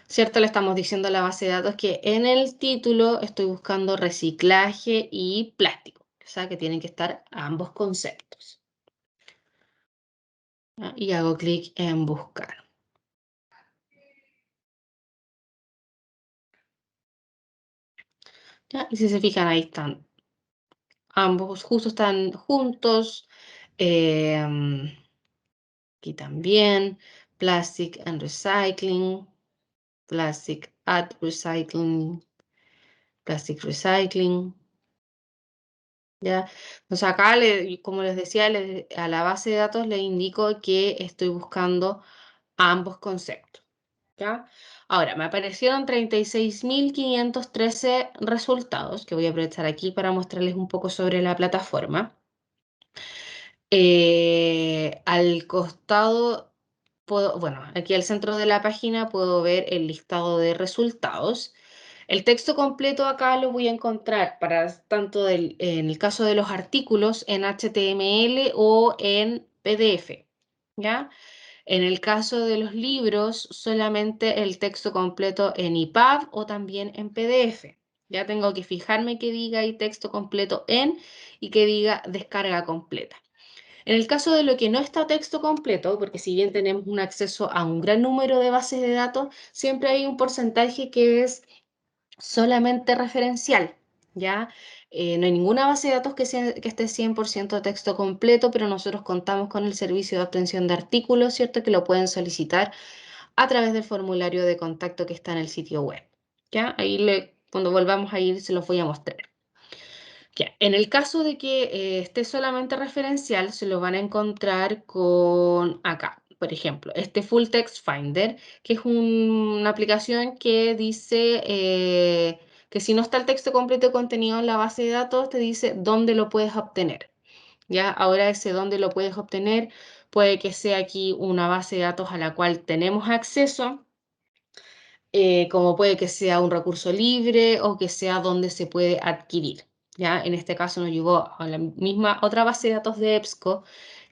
¿Cierto? Le estamos diciendo a la base de datos que en el título estoy buscando reciclaje y plástico. O sea que tienen que estar ambos conceptos. ¿Ya? Y hago clic en buscar. ¿Ya? Y si se fijan, ahí están. Ambos justo están juntos. Em, Aquí también. Plastic and recycling. Plastic at recycling. Plastic recycling. ¿Ya? Entonces acá, como les decía, a la base de datos le indico que estoy buscando ambos conceptos. ¿Ya? Ahora, me aparecieron 36.513 resultados, que voy a aprovechar aquí para mostrarles un poco sobre la plataforma. Al costado, bueno, aquí al centro de la página puedo ver el listado de resultados. El texto completo acá lo voy a encontrar para tanto en el caso de los artículos en HTML o en PDF, ¿ya? En el caso de los libros, solamente el texto completo en EPUB o también en PDF. Ya tengo que fijarme que diga ahí texto completo en y que diga descarga completa. En el caso de lo que no está texto completo, porque si bien tenemos un acceso a un gran número de bases de datos, siempre hay un porcentaje que es solamente referencial, ¿ya? No hay ninguna base de datos que esté 100% texto completo, pero nosotros contamos con el servicio de obtención de artículos, ¿cierto? Que lo pueden solicitar a través del formulario de contacto que está en el sitio web. ¿Ya? Cuando volvamos a ir se los voy a mostrar. Ya, en el caso de que esté solamente referencial, se lo van a encontrar con acá. Por ejemplo, este Full Text Finder, que es una aplicación que dice que si no está el texto completo contenido en la base de datos, te dice dónde lo puedes obtener. ¿Ya? Ahora ese dónde lo puedes obtener puede que sea aquí una base de datos a la cual tenemos acceso, como puede que sea un recurso libre o que sea donde se puede adquirir. ¿Ya? En este caso nos llevó a la misma otra base de datos de EBSCO,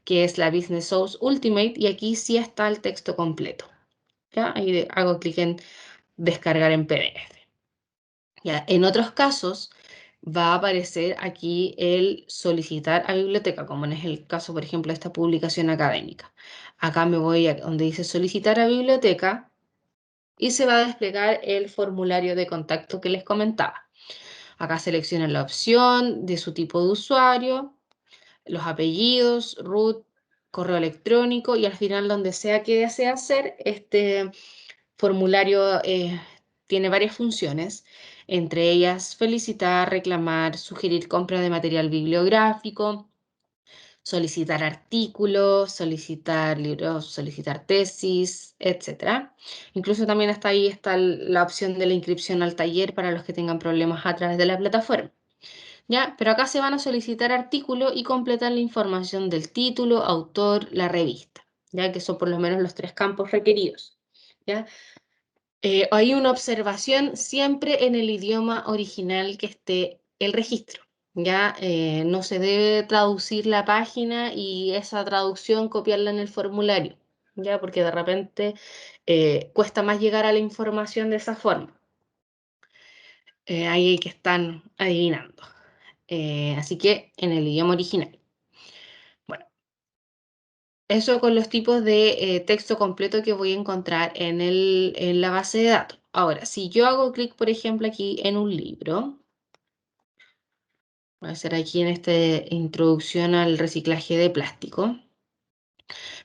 que es la Business Source Ultimate, y aquí sí está el texto completo. ¿Ya? Ahí hago clic en descargar en PDF. ¿Ya? En otros casos va a aparecer aquí el solicitar a biblioteca, como es el caso, por ejemplo, de esta publicación académica. Acá me voy a donde dice solicitar a biblioteca y se va a desplegar el formulario de contacto que les comentaba. Acá seleccionan la opción de su tipo de usuario, los apellidos, root, correo electrónico y al final donde sea que desee hacer, este formulario tiene varias funciones, entre ellas felicitar, reclamar, sugerir compra de material bibliográfico, solicitar artículos, solicitar libros, solicitar tesis, etcétera. Incluso también hasta ahí está la opción de la inscripción al taller para los que tengan problemas a través de la plataforma. ¿Ya? Pero acá se van a solicitar artículos y completar la información del título, autor, la revista, ya que son por lo menos los tres campos requeridos. ¿Ya? Hay una observación siempre en el idioma original que esté el registro. Ya no se debe traducir la página y esa traducción copiarla en el formulario, ya porque de repente cuesta más llegar a la información de esa forma. Ahí hay que estar adivinando. Así que en el idioma original. Bueno, eso con los tipos de texto completo que voy a encontrar en la base de datos. Ahora, si yo hago clic, por ejemplo, aquí en un libro, voy a hacer aquí en esta introducción al reciclaje de plástico,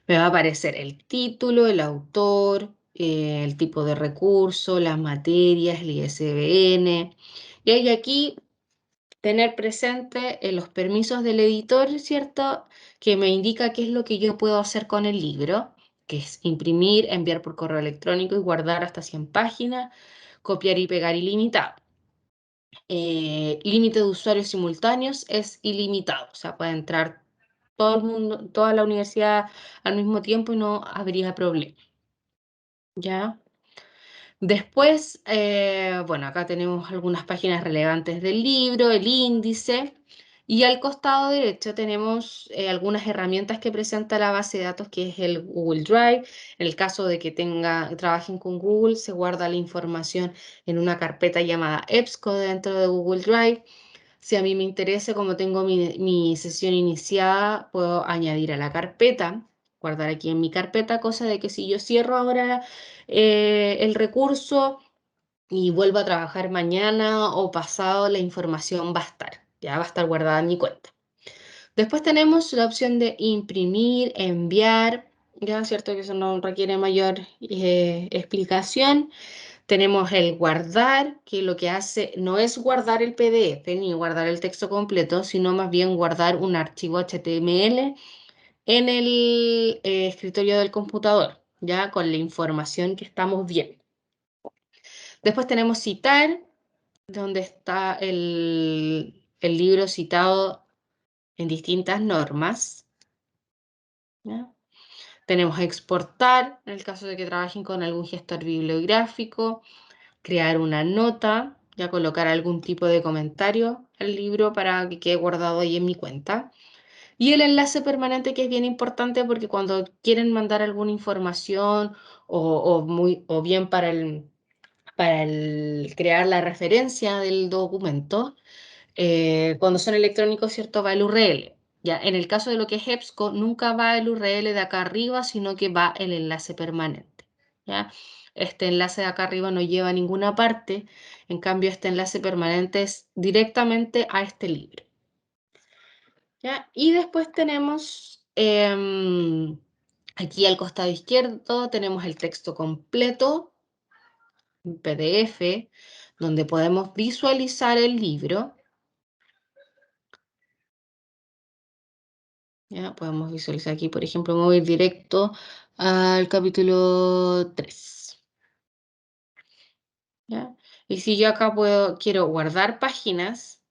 me va a aparecer el título, el autor, el tipo de recurso, las materias, el ISBN. Y hay aquí tener presente los permisos del editor, ¿cierto? Que me indica qué es lo que yo puedo hacer con el libro, que es imprimir, enviar por correo electrónico y guardar hasta 100 páginas, copiar y pegar ilimitado. Límite de usuarios simultáneos es ilimitado, o sea, puede entrar todo el mundo, toda la universidad al mismo tiempo y no habría problema, ¿ya? Después, bueno, acá tenemos algunas páginas relevantes del libro, el índice, y al costado derecho tenemos algunas herramientas que presenta la base de datos, que es el Google Drive. En el caso de que trabajen con Google, se guarda la información en una carpeta llamada EBSCO dentro de Google Drive. Si a mí me interesa, como tengo mi sesión iniciada, puedo añadir a la carpeta, guardar aquí en mi carpeta, cosa de que si yo cierro ahora el recurso y vuelvo a trabajar mañana o pasado, la información va a estar, ya va a estar guardada en mi cuenta. Después tenemos la opción de imprimir, enviar, ya cierto que eso no requiere mayor explicación. Tenemos el guardar, que lo que hace no es guardar el PDF ni guardar el texto completo, sino más bien guardar un archivo HTML en el escritorio del computador, ya con la información que estamos viendo. Después tenemos citar, donde está el libro citado en distintas normas, ¿ya? Tenemos exportar, en el caso de que trabajen con algún gestor bibliográfico, crear una nota, ya colocar algún tipo de comentario al libro para que quede guardado ahí en mi cuenta. Y el enlace permanente, que es bien importante porque cuando quieren mandar alguna información o bien para el crear la referencia del documento, cuando son electrónicos, ¿cierto? Va el URL. Ya, en el caso de lo que es EBSCO, nunca va el URL de acá arriba, sino que va el enlace permanente. ¿Ya? Este enlace de acá arriba no lleva a ninguna parte, en cambio este enlace permanente es directamente a este libro. ¿Ya? Y después tenemos aquí al costado izquierdo tenemos el texto completo, en PDF, donde podemos visualizar el libro. ¿Ya? Podemos visualizar aquí, por ejemplo, me voy a ir directo al capítulo 3. ¿Ya? Y si yo acá quiero guardar páginas,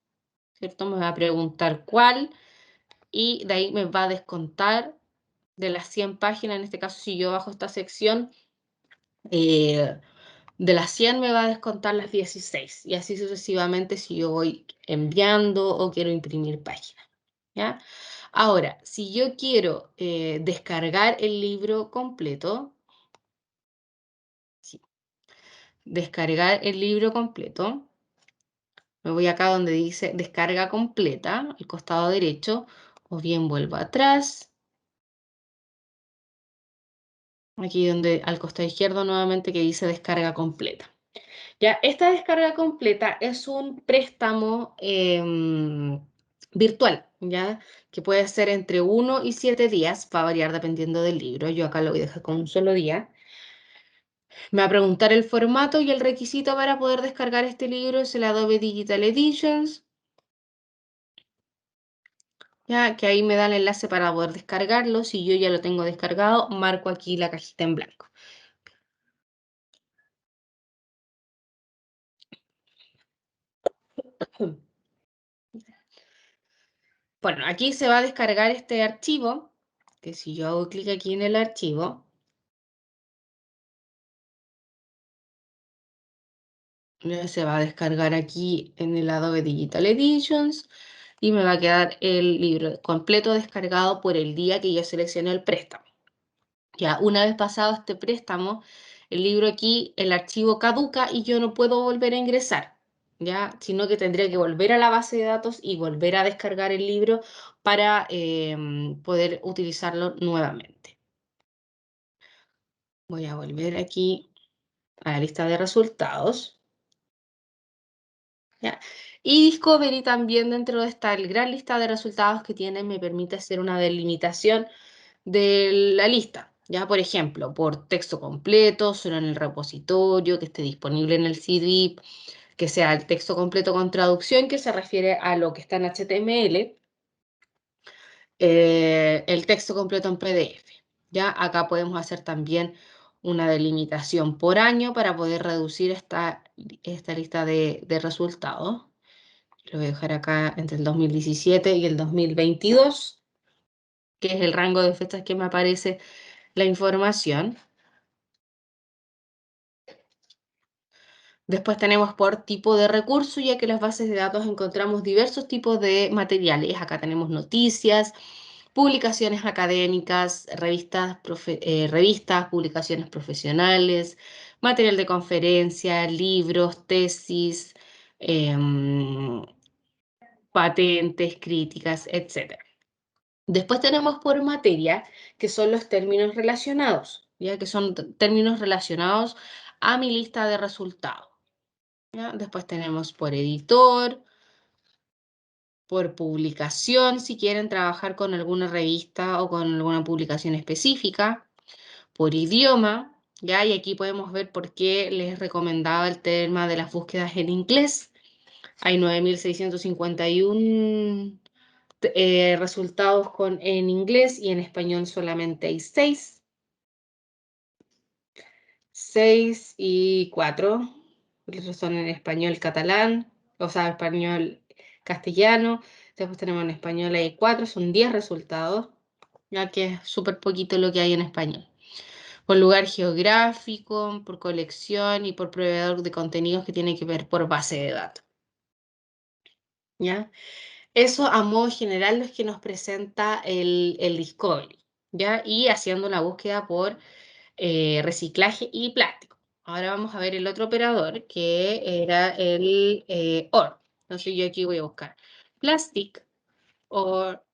¿cierto? Me va a preguntar cuál y de ahí me va a descontar de las 100 páginas. En este caso, si yo bajo esta sección, eh, de las 100 me va a descontar las 16 y así sucesivamente si yo voy enviando o quiero imprimir páginas. ¿Ya? Ahora, si yo quiero descargar el libro completo, sí, descargar el libro completo, me voy acá donde dice descarga completa, al costado derecho, o bien vuelvo atrás, aquí donde al costado izquierdo nuevamente que dice descarga completa. Ya, esta descarga completa es un préstamo virtual, ¿ya? Que puede ser entre 1 y 7 días, va a variar dependiendo del libro. Yo acá lo voy a dejar con un solo día. Me va a preguntar el formato y el requisito para poder descargar este libro es el Adobe Digital Editions, ya que ahí me da el enlace para poder descargarlo. Si yo ya lo tengo descargado, marco aquí la cajita en blanco. Bueno, aquí se va a descargar este archivo, que si yo hago clic aquí en el archivo, se va a descargar aquí en el Adobe Digital Editions y me va a quedar el libro completo descargado por el día que yo seleccioné el préstamo. Ya, una vez pasado este préstamo, el libro aquí, el archivo caduca y yo no puedo volver a ingresar, ¿ya? Sino que tendría que volver a la base de datos y volver a descargar el libro para poder utilizarlo nuevamente. Voy a volver aquí a la lista de resultados. ¿Ya? Y Discovery también dentro de esta gran lista de resultados que tiene me permite hacer una delimitación de la lista. Ya, por ejemplo, por texto completo, solo en el repositorio, que esté disponible en el CD, que sea el texto completo con traducción, que se refiere a lo que está en HTML, el texto completo en PDF. Ya, acá podemos hacer también una delimitación por año para poder reducir esta lista de resultados. Lo voy a dejar acá entre el 2017 y el 2022, que es el rango de fechas que me aparece la información. Después tenemos por tipo de recurso, ya que en las bases de datos encontramos diversos tipos de materiales. Acá tenemos noticias, publicaciones académicas, revistas, publicaciones profesionales, material de conferencia, libros, tesis, em, patentes, críticas, etcétera. Después tenemos por materia, que son los términos relacionados, ya que son términos relacionados a mi lista de resultados. ¿Ya? Después tenemos por editor, por publicación, si quieren trabajar con alguna revista o con alguna publicación específica, por idioma, ¿ya? Y aquí podemos ver por qué les recomendaba el tema de las búsquedas en inglés. Hay 9.651 resultados en inglés y en español solamente hay 6. 6 y 4. Los otros son en español catalán, o sea, español castellano. Después tenemos en español hay 4, son 10 resultados, ya que es súper poquito lo que hay en español. Por lugar geográfico, por colección y por proveedor de contenidos que tiene que ver por base de datos. ¿Ya? Eso a modo general es que nos presenta el Discovery, ¿ya? Y haciendo la búsqueda por reciclaje y plástico. Ahora vamos a ver el otro operador que era el OR. Entonces yo aquí voy a buscar plastic or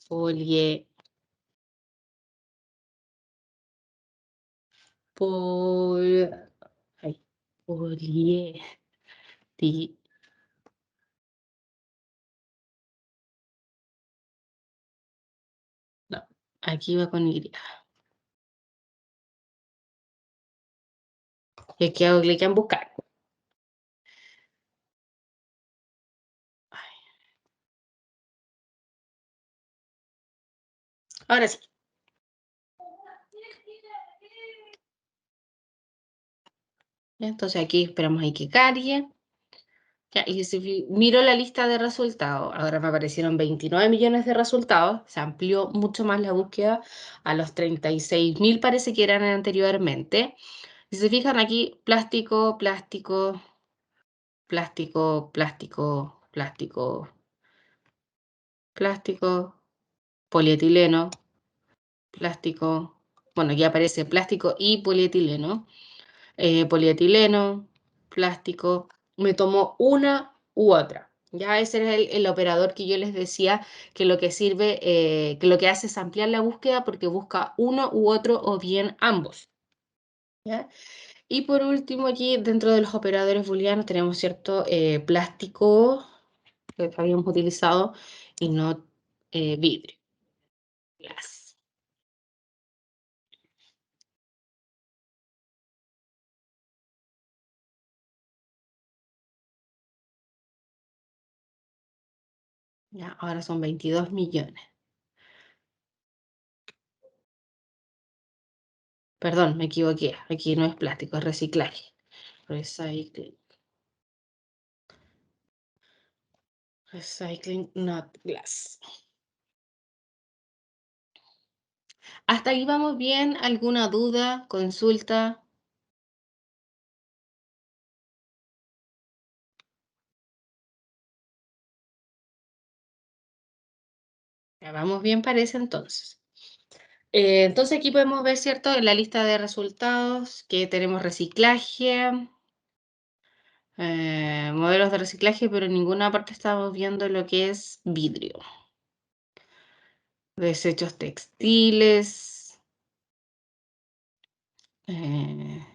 polyester Pol... ay, polieti... No, aquí va con Y. Y aquí hago clic en buscar. Ay, ahora sí. Entonces aquí esperamos ahí que cargue. Ya, y si miro la lista de resultados, ahora me aparecieron 29 millones de resultados, se amplió mucho más la búsqueda a los 36.000 parece que eran anteriormente. Si se fijan aquí, plástico, plástico, plástico, plástico, plástico, plástico, polietileno, plástico, bueno, aquí aparece plástico y polietileno, polietileno, plástico, me tomó una u otra. Ya ese es el operador que yo les decía que lo que sirve, que lo que hace es ampliar la búsqueda porque busca uno u otro o bien ambos. ¿Ya? Y por último aquí dentro de los operadores booleanos tenemos cierto plástico que habíamos utilizado y no vidrio. Glass. Ya, ahora son 22 millones. Perdón, me equivoqué. Aquí no es plástico, es reciclaje. Recycling. Recycling, not glass. ¿Hasta ahí vamos bien? ¿Alguna duda? ¿Consulta? Ya vamos bien, parece entonces. Entonces aquí podemos ver, ¿cierto? En la lista de resultados que tenemos reciclaje, modelos de reciclaje, pero en ninguna parte estamos viendo lo que es vidrio. Desechos textiles, eh,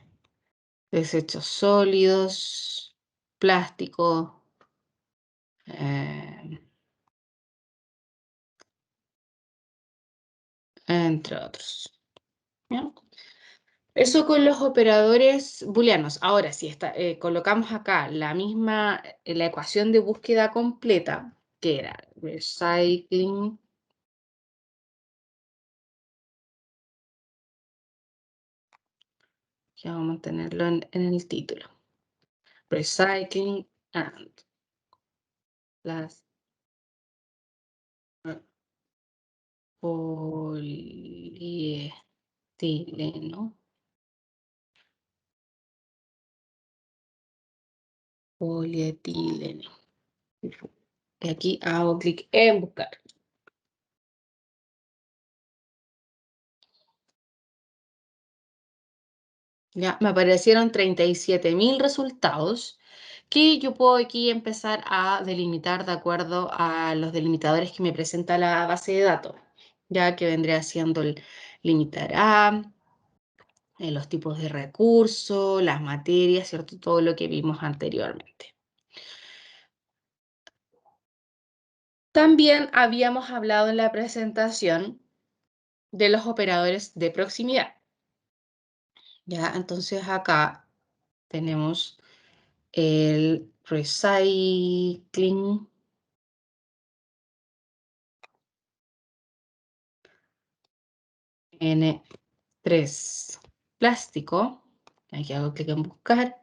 desechos sólidos, plástico, eh, entre otros. ¿Ya? Eso con los operadores booleanos. Ahora, si colocamos acá la misma, la ecuación de búsqueda completa, que era recycling, que vamos a tenerlo en el título. Recycling and las polietileno, polietileno. Y aquí hago clic en buscar. Ya me aparecieron 37.000 resultados que yo puedo aquí empezar a delimitar de acuerdo a los delimitadores que me presenta la base de datos, ya que vendría siendo el limitar a, los tipos de recursos, las materias, ¿cierto? Todo lo que vimos anteriormente. También habíamos hablado en la presentación de los operadores de proximidad. Ya, entonces acá tenemos el recycling, N3 plástico. Aquí hago clic en buscar.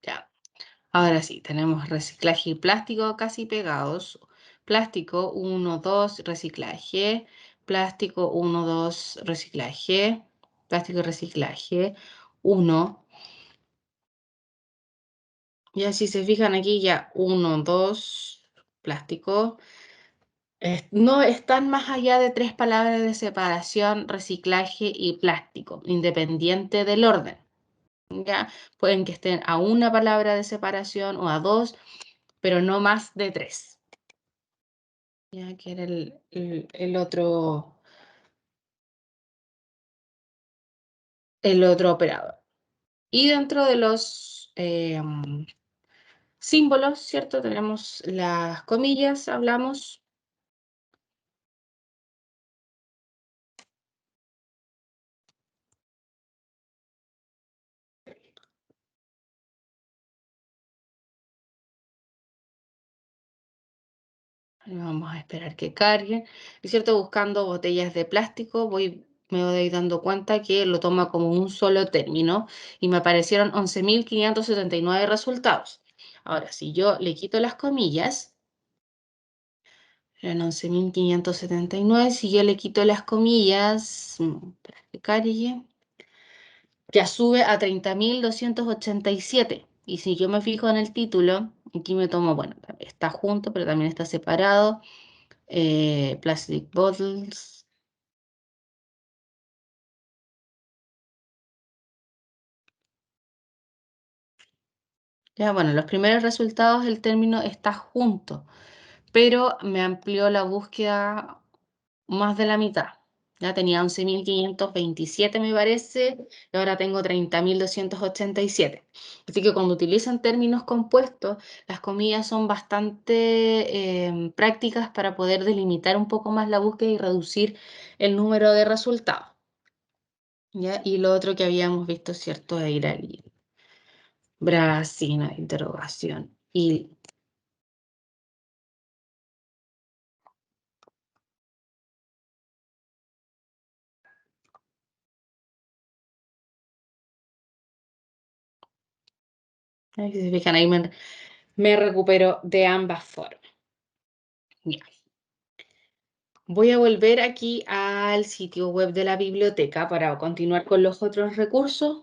Ya. Ahora sí, tenemos reciclaje y plástico casi pegados. Plástico 1, 2, reciclaje. Plástico 1, 2, reciclaje. Plástico y reciclaje 1, Ya si se fijan aquí, ya uno, dos, plástico. No están más allá de tres palabras de separación, reciclaje y plástico, independiente del orden. ¿Ya? Pueden que estén a una palabra de separación o a dos, pero no más de tres. Ya que era el otro operador. Y dentro de los símbolos, ¿cierto? Tenemos las comillas, hablamos. Vamos a esperar que carguen. Es cierto, buscando botellas de plástico, me voy dando cuenta que lo toma como un solo término y me aparecieron 11.579 resultados. Ahora, si yo le quito las comillas, eran 11.579. Si yo le quito las comillas, espera que cargue, ya sube a 30.287. Y si yo me fijo en el título, aquí me tomo, bueno, está junto, pero también está separado. Plastic bottles. Ya, bueno, los primeros resultados, el término está junto, pero me amplió la búsqueda más de la mitad. Ya tenía 11.527 me parece, y ahora tengo 30.287. Así que cuando utilizan términos compuestos, las comillas son bastante prácticas para poder delimitar un poco más la búsqueda y reducir el número de resultados. ¿Ya? Y lo otro que habíamos visto, ¿cierto? De ir al Brasil, una interrogación. Y ay, si se fijan ahí, me recupero de ambas formas. Ya. Voy a volver aquí al sitio web de la biblioteca para continuar con los otros recursos.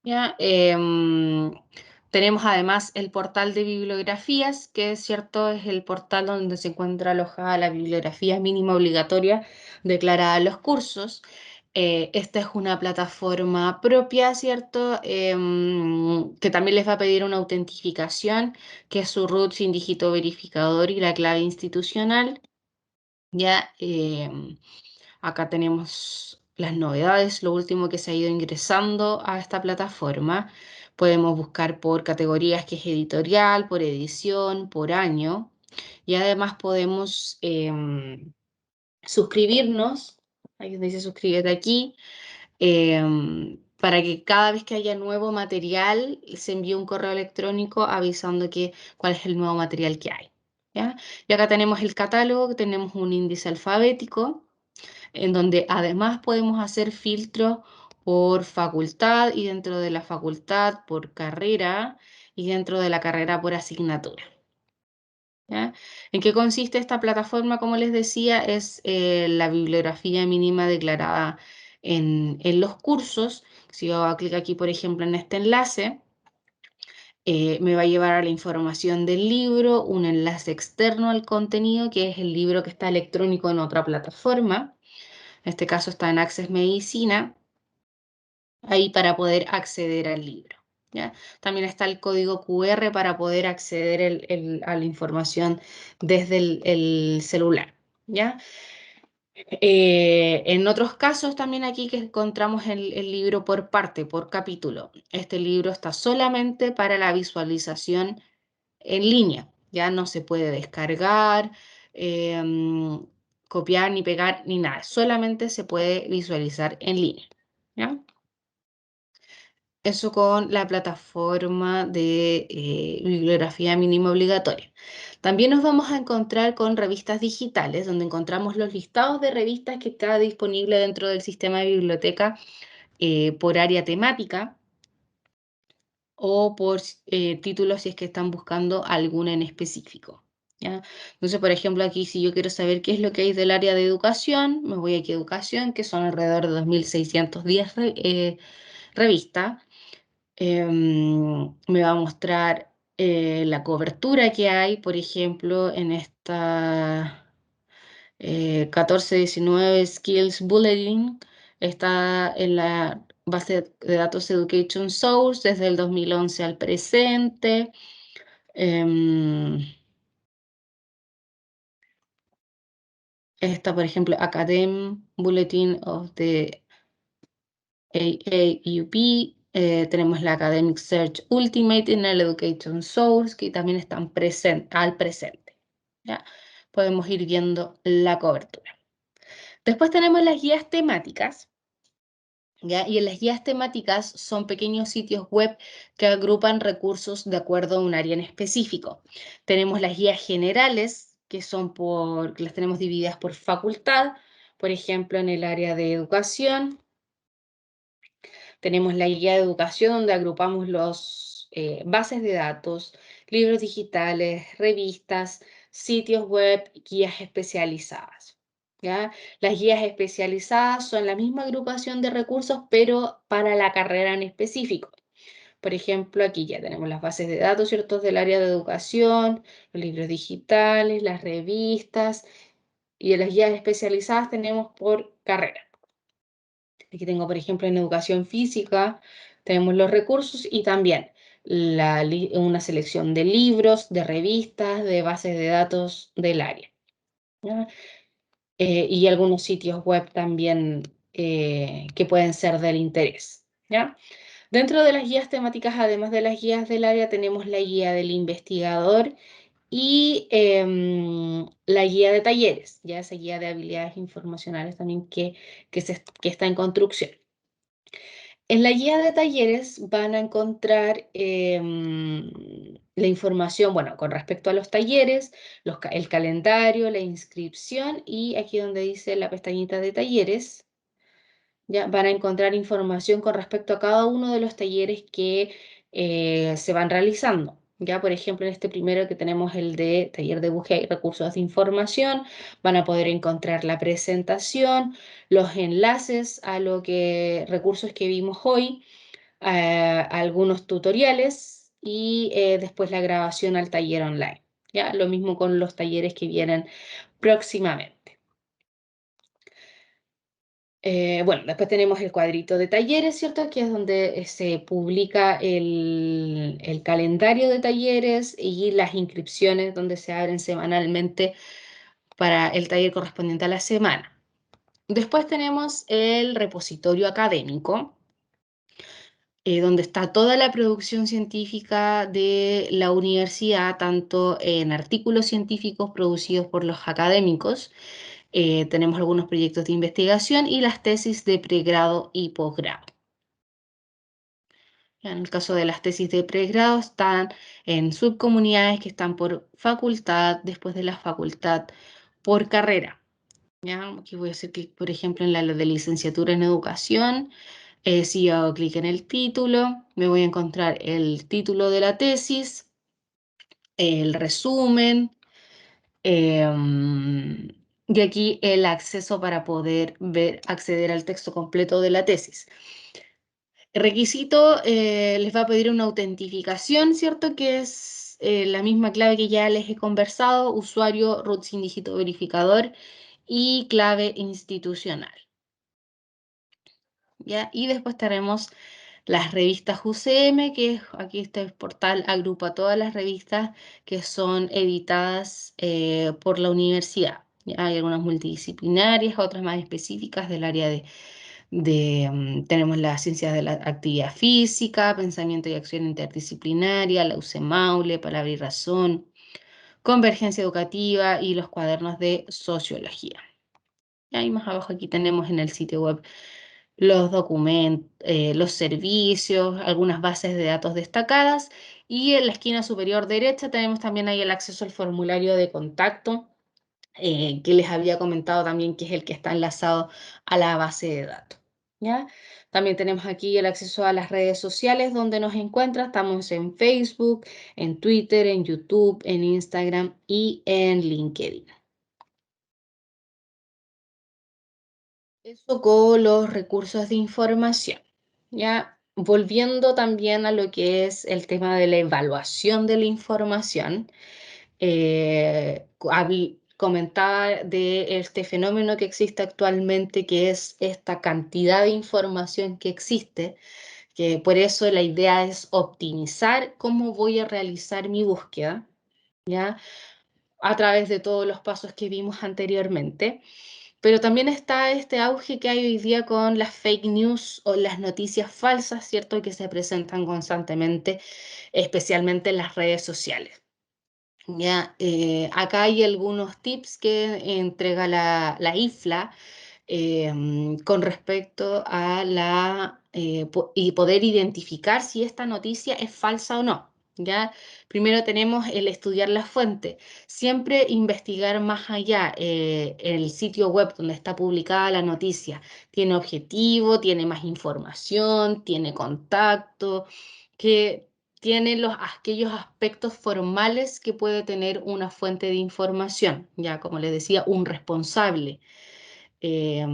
¿Ya? Tenemos además el portal de bibliografías, que es cierto, es el portal donde se encuentra alojada la bibliografía mínima obligatoria declarada en los cursos. Esta es una plataforma propia, ¿cierto? Que también les va a pedir una autentificación, que es su root sin dígito verificador y la clave institucional. Ya, acá tenemos las novedades, lo último que se ha ido ingresando a esta plataforma. Podemos buscar por categorías que es editorial, por edición, por año. Y además podemos suscribirnos, ahí donde dice suscríbete aquí, para que cada vez que haya nuevo material se envíe un correo electrónico avisando cuál es el nuevo material que hay. ¿Ya? Y acá tenemos el catálogo, tenemos un índice alfabético en donde además podemos hacer filtros por facultad y dentro de la facultad por carrera y dentro de la carrera por asignatura. ¿Ya? ¿En qué consiste esta plataforma? Como les decía, es la bibliografía mínima declarada en los cursos. Si yo hago clic aquí, por ejemplo, en este enlace, me va a llevar a la información del libro, un enlace externo al contenido, que es el libro que está electrónico en otra plataforma. En este caso está en Access Medicina, ahí para poder acceder al libro. ¿Ya? También está el código QR para poder acceder a la información desde el celular. ¿Ya? En otros casos también aquí que encontramos el libro por parte, por capítulo. Este libro está solamente para la visualización en línea, ya no se puede descargar, copiar ni pegar ni nada, solamente se puede visualizar en línea. ¿Ya? Eso con la plataforma de bibliografía mínima obligatoria. También nos vamos a encontrar con revistas digitales, donde encontramos los listados de revistas que está disponible dentro del sistema de biblioteca por área temática o por títulos si es que están buscando alguna en específico. ¿Ya? Entonces, por ejemplo, aquí si yo quiero saber qué es lo que hay del área de educación, me voy aquí a educación, que son alrededor de 2.610 revistas. Me va a mostrar la cobertura que hay, por ejemplo, en esta 1419 Skills Bulletin. Está en la base de datos Education Source desde el 2011 al presente. Em, Está, por ejemplo, Academ Bulletin of the AAUP. Tenemos la Academic Search Ultimate en el Education Source, que también están al presente. ¿Ya? Podemos ir viendo la cobertura. Después tenemos las guías temáticas. ¿Ya? Y en las guías temáticas son pequeños sitios web que agrupan recursos de acuerdo a un área en específico. Tenemos las guías generales, que las tenemos divididas por facultad. Por ejemplo, en el área de educación tenemos la guía de educación, donde agrupamos los bases de datos, libros digitales, revistas, sitios web, guías especializadas. ¿Ya? Las guías especializadas son la misma agrupación de recursos, pero para la carrera en específico. Por ejemplo, aquí ya tenemos las bases de datos, ¿cierto? Del área de educación, los libros digitales, las revistas, y en las guías especializadas tenemos por carrera. Aquí tengo, por ejemplo, en educación física, tenemos los recursos y también una selección de libros, de revistas, de bases de datos del área. ¿Ya? Y algunos sitios web también que pueden ser del interés. ¿Ya? Dentro de las guías temáticas, además de las guías del área, tenemos la guía del investigador y la guía de talleres, ya esa guía de habilidades informacionales también que está en construcción. En la guía de talleres van a encontrar la información, bueno, con respecto a los talleres, el calendario, la inscripción y aquí donde dice la pestañita de talleres, ya van a encontrar información con respecto a cada uno de los talleres que se van realizando. Ya, por ejemplo, en este primero que tenemos el de taller de búsqueda y recursos de información, van a poder encontrar la presentación, los enlaces a recursos que vimos hoy, algunos tutoriales y después la grabación al taller online. Ya, lo mismo con los talleres que vienen próximamente. Bueno, después tenemos el cuadrito de talleres, ¿cierto? Que es donde se publica el calendario de talleres y las inscripciones donde se abren semanalmente para el taller correspondiente a la semana. Después tenemos el repositorio académico, donde está toda la producción científica de la universidad, tanto en artículos científicos producidos por los académicos. Tenemos algunos proyectos de investigación y las tesis de pregrado y posgrado. En el caso de las tesis de pregrado están en subcomunidades que están por facultad, después de la facultad por carrera. ¿Ya? Aquí voy a hacer clic, por ejemplo, en la de licenciatura en educación. Si yo hago clic en el título, me voy a encontrar el título de la tesis, el resumen, y aquí el acceso para poder acceder al texto completo de la tesis. El requisito les va a pedir una autentificación, ¿cierto? Que es la misma clave que ya les he conversado, usuario, root sin dígito verificador y clave institucional. ¿Ya? Y después tenemos las revistas UCM, que aquí este portal agrupa todas las revistas que son editadas por la universidad. ¿Ya? Hay algunas multidisciplinarias, otras más específicas del área tenemos las ciencias de la actividad física, pensamiento y acción interdisciplinaria, la UC Maule, Palabra y Razón, Convergencia Educativa y los cuadernos de sociología. Y ahí más abajo aquí tenemos en el sitio web los documentos, los servicios, algunas bases de datos destacadas y en la esquina superior derecha tenemos también ahí el acceso al formulario de contacto que les había comentado también que es el que está enlazado a la base de datos. ¿Ya? También tenemos aquí el acceso a las redes sociales donde nos encuentra. Estamos en Facebook, en Twitter, en YouTube, en Instagram y en LinkedIn. Eso con los recursos de información. ¿Ya? volviendo también a lo que es el tema de la evaluación de la información, comentaba de este fenómeno que existe actualmente, que es esta cantidad de información que existe, que por eso la idea es optimizar cómo voy a realizar mi búsqueda, ¿ya? A través de todos los pasos que vimos anteriormente. Pero también está este auge que hay hoy día con las fake news o las noticias falsas, ¿cierto? Que se presentan constantemente, especialmente en las redes sociales. Ya, acá hay algunos tips que entrega la IFLA con respecto a y poder identificar si esta noticia es falsa o no. ¿Ya? Primero tenemos el estudiar la fuente, siempre investigar más allá. El sitio web donde está publicada la noticia tiene objetivo, tiene más información, tiene contacto, que tiene aquellos aspectos formales que puede tener una fuente de información, ya como les decía, un responsable, eh,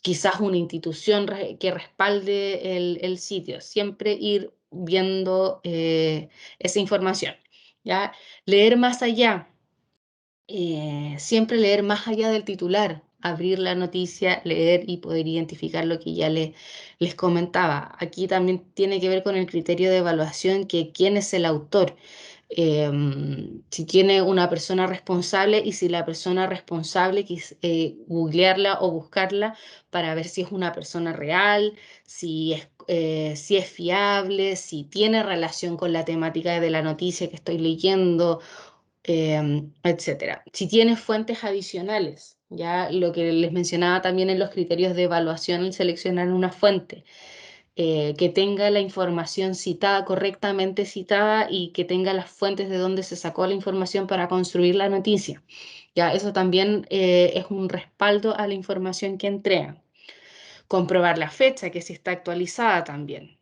quizás una institución que respalde el sitio, siempre ir viendo esa información, ¿ya? Leer más allá, siempre leer más allá del titular, abrir la noticia, leer y poder identificar lo que ya les comentaba. Aquí también tiene que ver con el criterio de evaluación, que quién es el autor. Si tiene una persona responsable y si la persona responsable, googlearla o buscarla para ver si es una persona real, si es fiable, si tiene relación con la temática de la noticia que estoy leyendo, etcétera. Si tienes fuentes adicionales, ya lo que les mencionaba también en los criterios de evaluación al seleccionar una fuente, que tenga la información citada, correctamente citada, y que tenga las fuentes de donde se sacó la información para construir la noticia. Ya, eso también es un respaldo a la información que entregan. Comprobar la fecha, que si está actualizada también,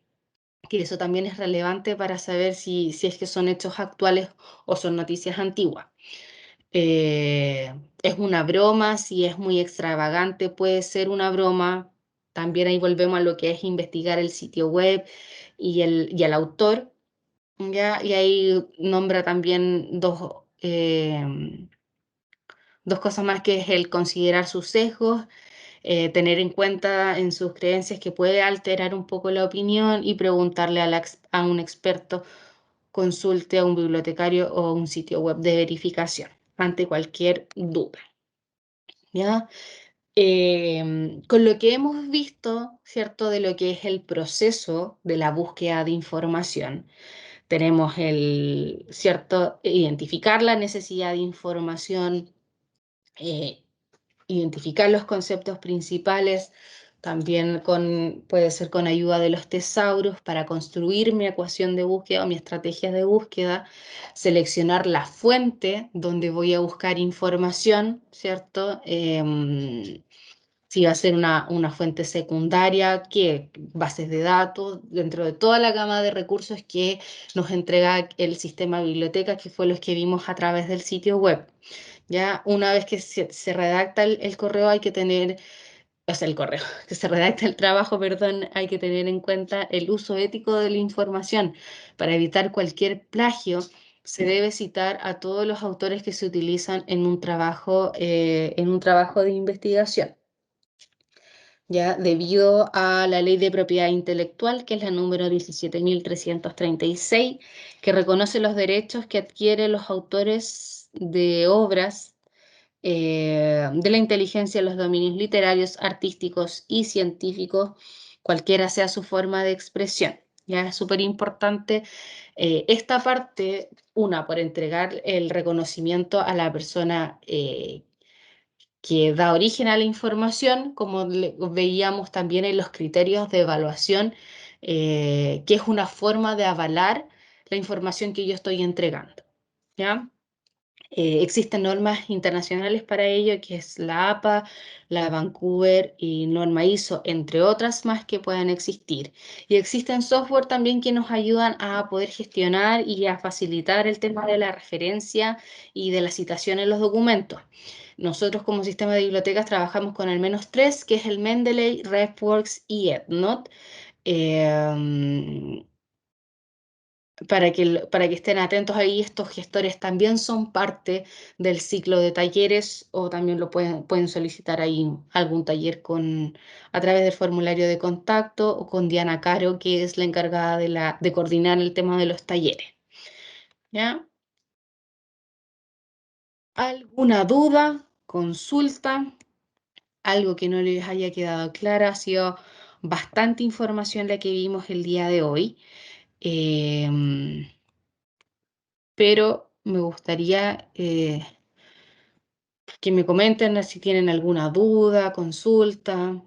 que eso también es relevante para saber si es que son hechos actuales o son noticias antiguas. Es una broma, si es muy extravagante puede ser una broma. También ahí volvemos a lo que es investigar el sitio web y el autor, ¿ya? Y ahí nombra también dos cosas más, que es el considerar sus sesgos, tener en cuenta en sus creencias que puede alterar un poco la opinión, y preguntarle a un experto, consulte a un bibliotecario o un sitio web de verificación ante cualquier duda. ¿Ya? Con lo que hemos visto, ¿cierto? De lo que es el proceso de la búsqueda de información, tenemos ¿cierto? Identificar la necesidad de información, eh, identificar los conceptos principales, también puede ser con ayuda de los tesauros para construir mi ecuación de búsqueda o mi estrategia de búsqueda, seleccionar la fuente donde voy a buscar información, ¿cierto? Si va a ser una fuente secundaria, que bases de datos, dentro de toda la gama de recursos que nos entrega el sistema biblioteca, que fue los que vimos a través del sitio web. Ya una vez que se redacta el correo, hay que tener, o sea, el correo, que se redacta el trabajo, perdón, hay que tener en cuenta el uso ético de la información. Para evitar cualquier plagio, se debe citar a todos los autores que se utilizan en un trabajo de investigación, ya debido a la Ley de Propiedad Intelectual, que es la número 17.336, que reconoce los derechos que adquieren los autores de obras de la inteligencia en los dominios literarios, artísticos y científicos, cualquiera sea su forma de expresión. Ya es súper importante esta parte, una, por entregar el reconocimiento a la persona que da origen a la información, como veíamos también en los criterios de evaluación, que es una forma de avalar la información que yo estoy entregando. ¿Ya? Existen normas internacionales para ello, que es la APA, la Vancouver y norma ISO, entre otras más que puedan existir. Y existen software también que nos ayudan a poder gestionar y a facilitar el tema de la referencia y de la citación en los documentos. Nosotros como sistema de bibliotecas trabajamos con al menos tres, que es el Mendeley, RefWorks y EndNote. Em, para que estén atentos ahí, estos gestores también son parte del ciclo de talleres o también pueden solicitar ahí algún taller a través del formulario de contacto o con Diana Caro, que es la encargada de coordinar el tema de los talleres. ¿Ya? ¿Alguna duda, consulta, algo que no les haya quedado clara? Ha sido bastante información la que vimos el día de hoy. Em, pero me gustaría que me comenten si tienen alguna duda, consulta.